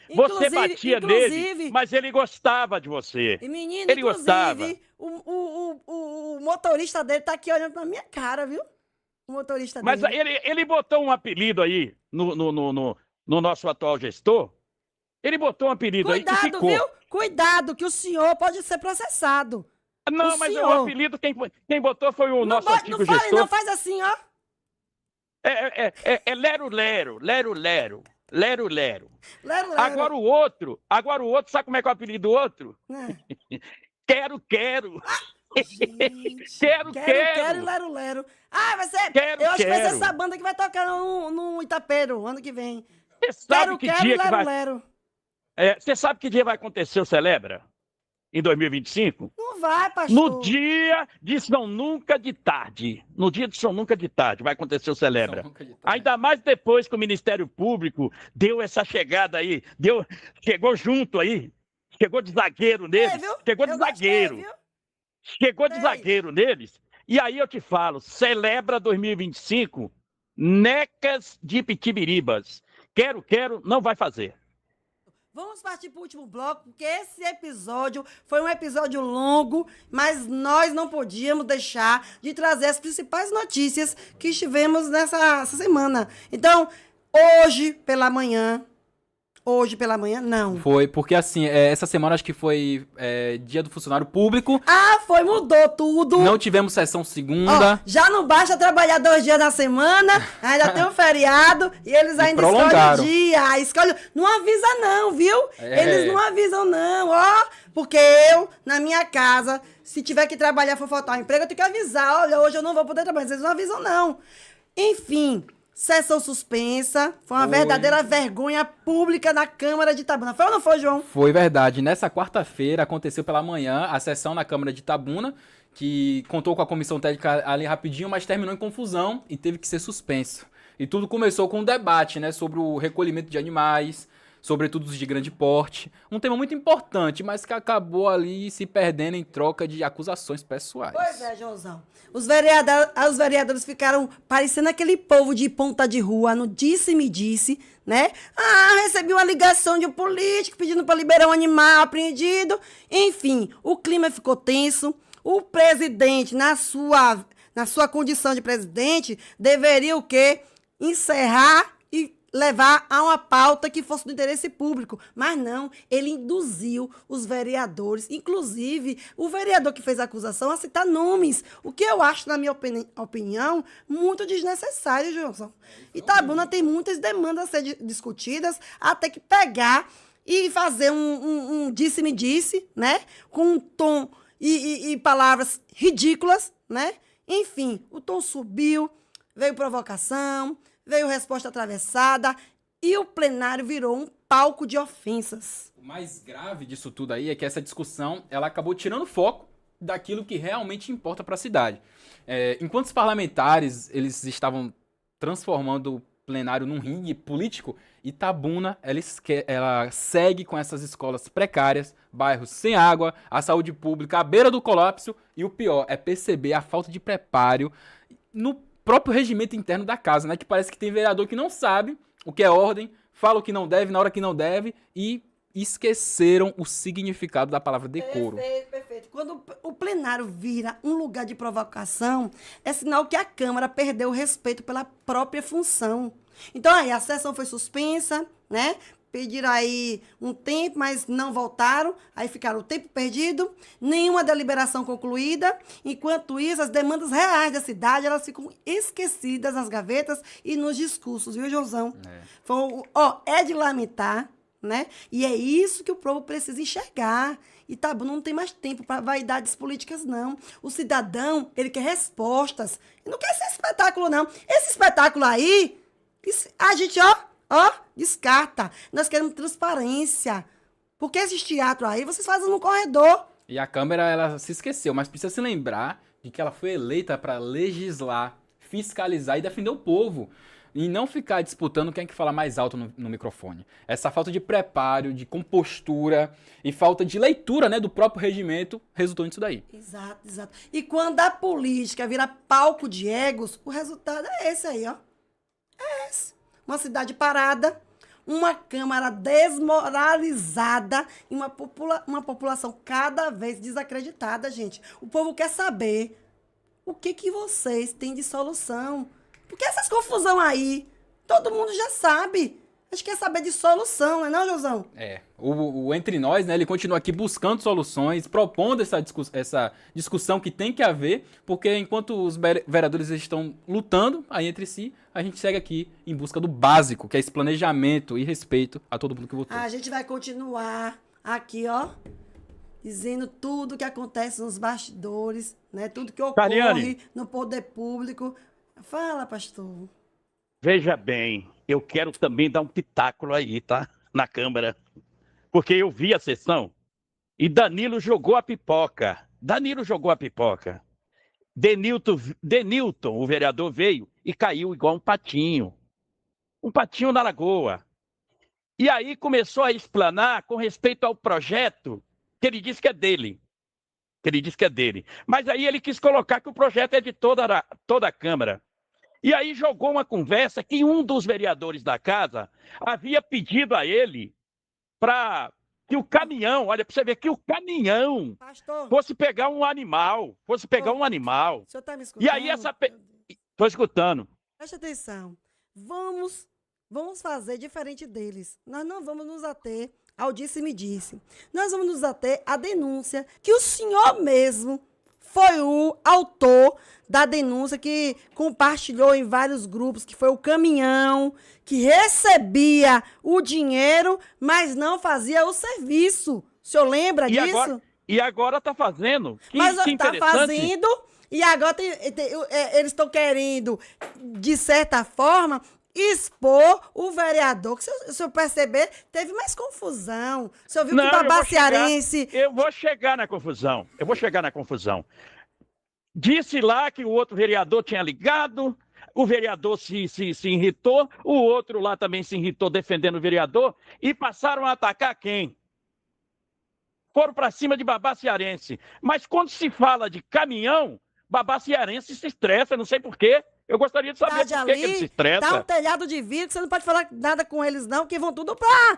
nele, mas ele gostava de você. E menino, ele gostava. O motorista dele tá aqui olhando pra minha cara, viu? O motorista dele. Mas ele botou um apelido aí no nosso atual gestor. Ele botou um apelido aí que ficou. Cuidado, viu? Cuidado, que o senhor pode ser processado. Não, mas o apelido, quem botou foi o nosso antigo gestor. Não faz assim, ó. É lero-lero, lero-lero. Lero Lero. Lero, lero. Agora o outro, sabe como é que é o apelido do outro? Quero. Gente, Quero. e lero, lero. Ah, vai ser. Eu acho que vai ser essa banda que vai tocar no Itapeiro ano que vem. Você sabe que dia que vai... lero. Você sabe que dia vai acontecer o Celebra? Em 2025? Não vai, pastor. No dia de São Nunca de Tarde. No dia de São Nunca de Tarde vai acontecer o Celebra. Ainda mais depois que o Ministério Público deu essa chegada aí. Chegou junto aí. Chegou de zagueiro neles. Chegou de zagueiro. Chegou de zagueiro neles. E aí eu te falo, Celebra 2025, necas de Pitibiribas. Quero, não vai fazer. Vamos partir para o último bloco, porque esse episódio foi um episódio longo, mas nós não podíamos deixar de trazer as principais notícias que tivemos nessa semana. Então, hoje pela manhã, não. Foi, porque assim, essa semana acho que foi dia do funcionário público. Ah, mudou tudo. Não tivemos sessão segunda. Já não basta trabalhar 2 dias na semana, ainda tem um feriado, e eles ainda prolongaram. Escolhem o dia. Não avisa não, viu? Eles não avisam não, porque eu, na minha casa, se tiver que trabalhar, for faltar um emprego, eu tenho que avisar. Olha, hoje eu não vou poder trabalhar, eles não avisam não. Enfim... Sessão suspensa, foi uma verdadeira vergonha pública na Câmara de Itabuna. Foi ou não foi, João? Foi verdade. Nessa quarta-feira, aconteceu pela manhã a sessão na Câmara de Itabuna, que contou com a comissão técnica ali rapidinho, mas terminou em confusão e teve que ser suspenso. E tudo começou com um debate, né, sobre o recolhimento de animais, sobretudo os de grande porte. Um tema muito importante, mas que acabou ali se perdendo em troca de acusações pessoais. Pois é, Joãozão. Os vereadores ficaram parecendo aquele povo de ponta de rua no disse-me-disse, né? Recebi uma ligação de um político pedindo para liberar um animal apreendido. Enfim, o clima ficou tenso. O presidente, na sua condição de presidente, deveria o quê? Encerrar e levar a uma pauta que fosse do interesse público. Mas não, ele induziu os vereadores, inclusive o vereador que fez a acusação, a citar nomes. O que eu acho, na minha opinião, muito desnecessário, João. Itabuna tem muitas demandas a ser discutidas, até que pegar e fazer um disse-me-disse, né? Com um tom e palavras ridículas, né? Enfim, o tom subiu, veio provocação, veio resposta atravessada e o plenário virou um palco de ofensas. O mais grave disso tudo aí é que essa discussão ela acabou tirando foco daquilo que realmente importa para a cidade. Enquanto os parlamentares eles estavam transformando o plenário num ringue político, Itabuna ela segue com essas escolas precárias, bairros sem água, a saúde pública à beira do colapso e o pior é perceber a falta de preparo no próprio regimento interno da casa, né? Que parece que tem vereador que não sabe o que é ordem, fala o que não deve na hora que não deve e esqueceram o significado da palavra decoro. Perfeito. Quando o plenário vira um lugar de provocação, é sinal que a Câmara perdeu o respeito pela própria função. Então aí a sessão foi suspensa, né? Pediram aí um tempo, mas não voltaram. Aí ficaram o tempo perdido, nenhuma deliberação concluída. Enquanto isso, as demandas reais da cidade, elas ficam esquecidas nas gavetas e nos discursos, viu, Joãozão? É de lamentar, né? E é isso que o povo precisa enxergar. Itabuna não tem mais tempo para vaidades políticas, não. O cidadão, ele quer respostas. Ele não quer esse espetáculo, não. Esse espetáculo aí, a gente, descarta. Nós queremos transparência. Porque esses teatros aí, vocês fazem no corredor. E a Câmara, ela se esqueceu, mas precisa se lembrar de que ela foi eleita para legislar, fiscalizar e defender o povo. E não ficar disputando quem é que fala mais alto no microfone. Essa falta de preparo, de compostura e falta de leitura, né, do próprio regimento resultou nisso daí. Exato. E quando a política vira palco de egos, o resultado é esse aí, ó. É esse. Uma cidade parada, uma Câmara desmoralizada e uma população cada vez desacreditada, gente. O povo quer saber o que vocês têm de solução. Porque essas confusão aí, todo mundo já sabe. A gente quer saber de solução, não é não, Josão? O Entre Nós, né, ele continua aqui buscando soluções, propondo essa discussão que tem que haver, porque enquanto os vereadores estão lutando aí entre si, a gente segue aqui em busca do básico, que é esse planejamento e respeito a todo mundo que votou. A gente vai continuar aqui, ó, dizendo tudo que acontece nos bastidores, né, tudo que ocorre Cariane, no poder público. Fala, pastor. veja bem, eu quero também dar um pitáculo aí, tá? Na Câmara. Porque eu vi a sessão e Danilo jogou a pipoca. Denilton, o vereador, veio e caiu igual um patinho. Um patinho na lagoa. E aí começou a explanar com respeito ao projeto que ele disse que é dele. Mas aí ele quis colocar que o projeto é de toda a Câmara. E aí jogou uma conversa que um dos vereadores da casa havia pedido a ele para que o caminhão, olha, para você ver, que o caminhão fosse pegar um animal. O senhor tá me escutando? E aí Estou escutando. Presta atenção. Vamos fazer diferente deles. Nós não vamos nos ater ao disse-me-disse. Nós vamos nos ater à denúncia que o senhor mesmo foi o autor da denúncia que compartilhou em vários grupos, que foi o caminhão que recebia o dinheiro, mas não fazia o serviço. O senhor lembra disso? E agora está fazendo. Mas está fazendo, e agora eles estão querendo, de certa forma, expor o vereador. Que, se o senhor perceber, teve mais confusão. O senhor viu que o Babacearense... Eu vou chegar na confusão. Disse lá que o outro vereador tinha ligado, o vereador se irritou, o outro lá também se irritou defendendo o vereador e passaram a atacar quem? Foram para cima de Babacearense. Mas quando se fala de caminhão, Babacearense se estressa, não sei por quê. Eu gostaria de saber por que ele se estressa. Tá um telhado de vidro, que você não pode falar nada com eles não, que vão tudo pra...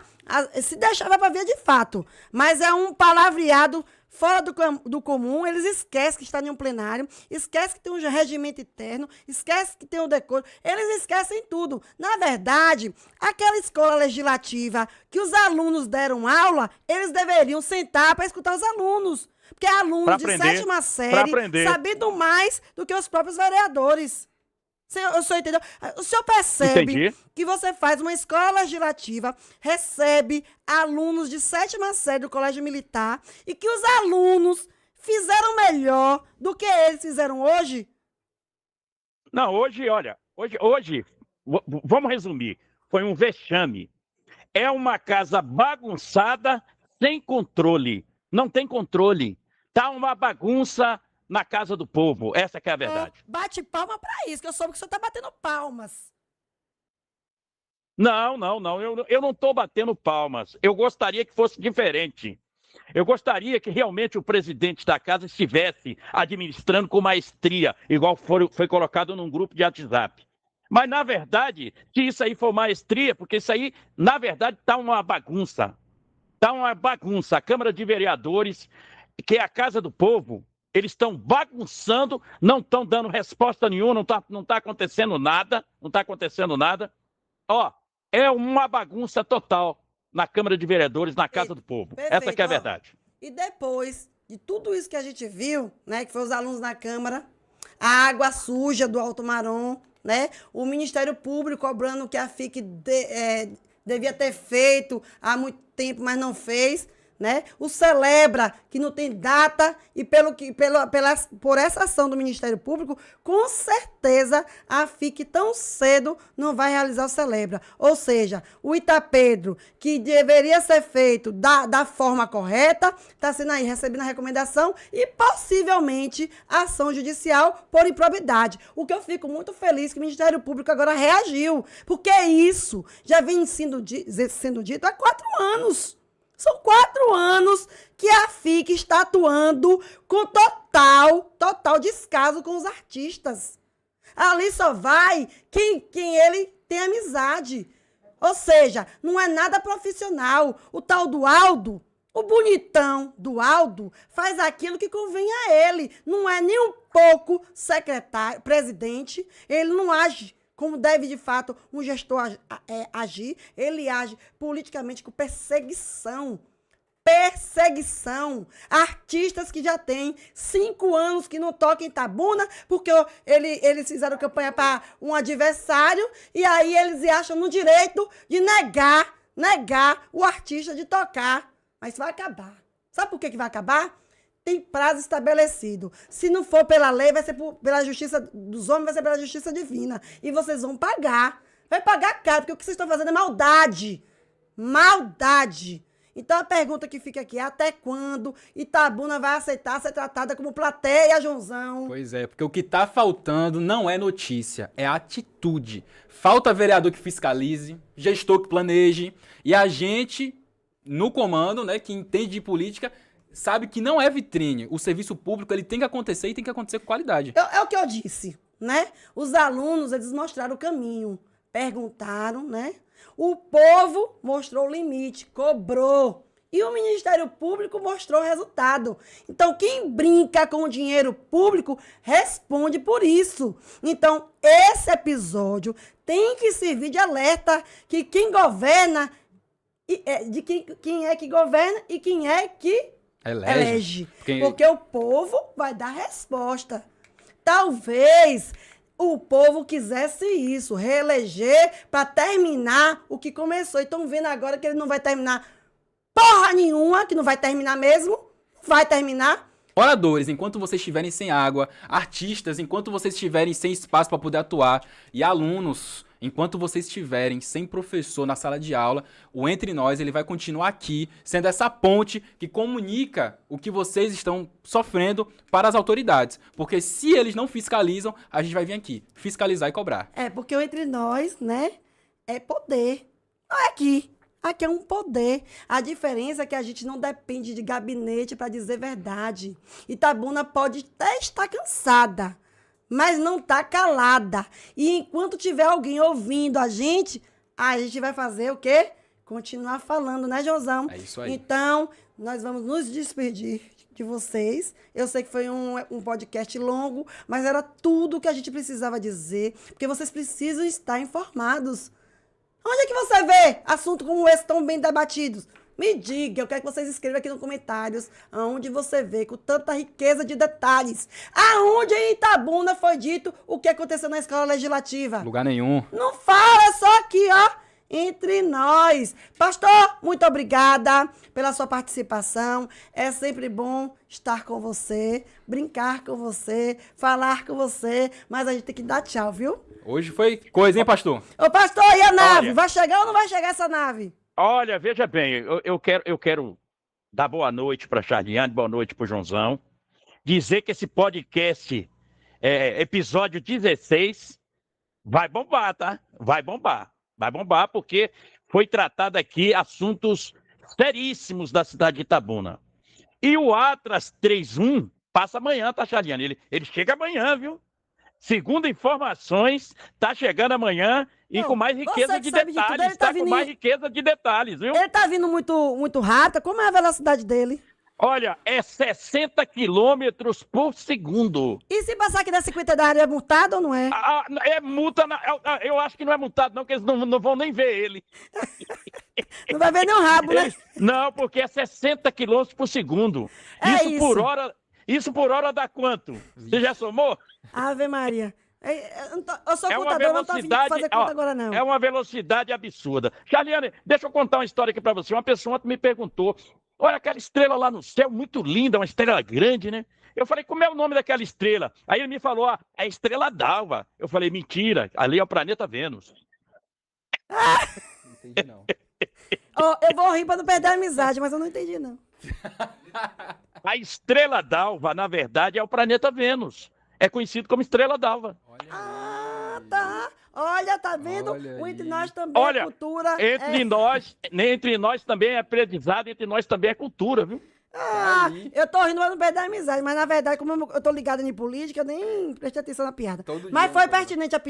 Se deixar, vai pra ver de fato. Mas é um palavreado fora do comum, eles esquecem que está em um plenário, esquecem que tem um regimento interno, esquecem que tem um decoro, eles esquecem tudo. Na verdade, aquela escola legislativa que os alunos deram aula, eles deveriam sentar para escutar os alunos. Porque é aluno de sétima série, sabendo mais do que os próprios vereadores. O senhor entendeu? O senhor percebe que você faz uma escola legislativa, recebe alunos de sétima série do Colégio Militar e que os alunos fizeram melhor do que eles fizeram hoje? Não, hoje, vamos resumir, foi um vexame. É uma casa bagunçada, sem controle. Não tem controle. Tá uma bagunça na casa do povo. Essa que é a verdade. Bate palma pra isso, que eu soube que o senhor tá batendo palmas. Não. Eu não estou batendo palmas. Eu gostaria que fosse diferente. Eu gostaria que realmente o presidente da casa estivesse administrando com maestria, igual foi colocado num grupo de WhatsApp. Mas, na verdade, se isso aí for maestria, porque isso aí, na verdade, está uma bagunça. Está uma bagunça. A Câmara de Vereadores, que é a casa do povo, eles estão bagunçando, não estão dando resposta nenhuma, não tá acontecendo nada, Ó, é uma bagunça total na Câmara de Vereadores, na Casa do Povo. Perfeito, essa que é a verdade. E depois de tudo isso que a gente viu, né, que foi os alunos na Câmara, a água suja do Alto Marom, né, o Ministério Público cobrando que a FIC devia ter feito há muito tempo, mas não fez, né? O Celebra, que não tem data, e por essa ação do Ministério Público, com certeza a FIC tão cedo não vai realizar o Celebra. Ou seja, o Itapedro, que deveria ser feito da forma correta, está sendo aí recebendo a recomendação e possivelmente ação judicial por improbidade. O que eu fico muito feliz que o Ministério Público agora reagiu, porque isso já vem sendo dito há 4 anos. São 4 anos que a FIC está atuando com total descaso com os artistas. Ali só vai quem ele tem amizade. Ou seja, não é nada profissional. O tal do Aldo, o bonitão do Aldo, faz aquilo que convém a ele. Não é nem um pouco secretário, presidente. Ele não age como deve, de fato, um gestor agir. Ele age politicamente com perseguição. Perseguição. Artistas que já têm 5 anos que não tocam em Itabuna, porque eles fizeram campanha para um adversário, e aí eles acham no direito de negar o artista de tocar. Mas vai acabar. Sabe por que vai acabar? Tem prazo estabelecido. Se não for pela lei, vai ser pela justiça dos homens, vai ser pela justiça divina. E vocês vão pagar. Vai pagar caro, porque o que vocês estão fazendo é maldade. Maldade. Então a pergunta que fica aqui é até quando Itabuna vai aceitar ser tratada como plateia, Joãozão? Pois é, porque o que tá faltando não é notícia, é atitude. Falta vereador que fiscalize, gestor que planeje, e a gente, no comando, né, que entende de política, sabe que não é vitrine. O serviço público ele tem que acontecer e tem que acontecer com qualidade. É o que eu disse, né? Os alunos, eles mostraram o caminho, perguntaram, né? O povo mostrou o limite, cobrou. E o Ministério Público mostrou o resultado. Então, quem brinca com o dinheiro público responde por isso. Então, esse episódio tem que servir de alerta que quem governa, de quem é que governa e quem é que elege. Porque o povo vai dar resposta. Talvez o povo quisesse isso, reeleger para terminar o que começou. E estão vendo agora que ele não vai terminar porra nenhuma, que não vai terminar mesmo. Vai terminar. Oradores, enquanto vocês estiverem sem água, artistas, enquanto vocês estiverem sem espaço para poder atuar, e alunos, enquanto vocês estiverem sem professor na sala de aula, o Entre Nós ele vai continuar aqui, sendo essa ponte que comunica o que vocês estão sofrendo para as autoridades. Porque se eles não fiscalizam, a gente vai vir aqui fiscalizar e cobrar. Porque o Entre Nós, né, é poder. Não é aqui. Aqui é um poder. A diferença é que a gente não depende de gabinete para dizer verdade. Itabuna pode até estar cansada, mas não está calada. E enquanto tiver alguém ouvindo a gente vai fazer o quê? Continuar falando, né, Joãozão? É isso aí. Então, nós vamos nos despedir de vocês. Eu sei que foi um podcast longo, mas era tudo o que a gente precisava dizer, porque vocês precisam estar informados. Onde é que você vê assuntos como esse tão bem debatidos? Me diga, eu quero que vocês escrevam aqui nos comentários aonde você vê com tanta riqueza de detalhes. Aonde em Itabuna foi dito o que aconteceu na escola legislativa? Lugar nenhum. Não fala, é só aqui, ó. Entre nós. Pastor, muito obrigada pela sua participação. É sempre bom estar com você, brincar com você, falar com você, mas a gente tem que dar tchau, viu? Hoje foi coisa, hein, pastor? Ô, pastor, e a nave? Olha, vai chegar ou não vai chegar essa nave? Olha, veja bem, eu quero dar boa noite para a Charliane, boa noite para o Joãozão, dizer que esse podcast, episódio 16, vai bombar, tá? Vai bombar porque foi tratado aqui assuntos seríssimos da cidade de Itabuna. E o Atlas 31 passa amanhã, tá, Charliane? Ele chega amanhã, viu? Segundo informações, tá chegando amanhã e com mais riqueza de detalhes. Tá com mais riqueza de detalhes, viu? Ele tá vindo muito rápido. Como é a velocidade dele? Olha, é 60 quilômetros por segundo. E se passar aqui da 50 da área, é multado ou não é? É multa. Eu acho que não é multado, não, porque eles não vão nem ver ele. Não vai ver nem o rabo, né? Não, porque é 60 quilômetros por segundo. Isso por hora dá quanto? Você já somou? Ave Maria. Eu sou contador, não tô afim de fazer conta agora, não. É uma velocidade absurda. Charliane, deixa eu contar uma história aqui pra você. Uma pessoa me perguntou, olha aquela estrela lá no céu, muito linda, uma estrela grande, né? Eu falei, como é o nome daquela estrela? Aí ele me falou, é a Estrela d'Alva. Eu falei, mentira, ali é o planeta Vênus. Não entendi, não. Eu vou rir pra não perder a amizade, mas eu não entendi, não. A Estrela d'Alva, na verdade, é o planeta Vênus. É conhecido como Estrela d'Alva. Tá. Olha, tá vendo? O Entre Nós também é cultura. Entre nós também é aprendizado, entre nós também é cultura, viu? Eu tô rindo pra não perder a amizade, mas na verdade, como eu tô ligada em política, eu nem prestei atenção na piada. Mas foi pertinente a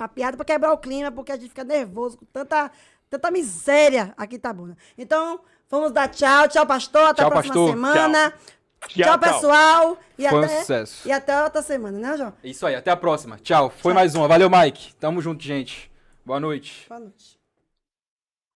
piada pra quebrar o clima, porque a gente fica nervoso com tanta miséria aqui em Itabuna. Então, vamos dar tchau. Tchau, pastor. Até a próxima semana. Tchau. Tchau, pessoal. E Foi um até, sucesso. E até outra semana, né, João? Isso aí, até a próxima. Tchau. Foi mais uma. Valeu, Mike. Tamo junto, gente. Boa noite. Boa noite.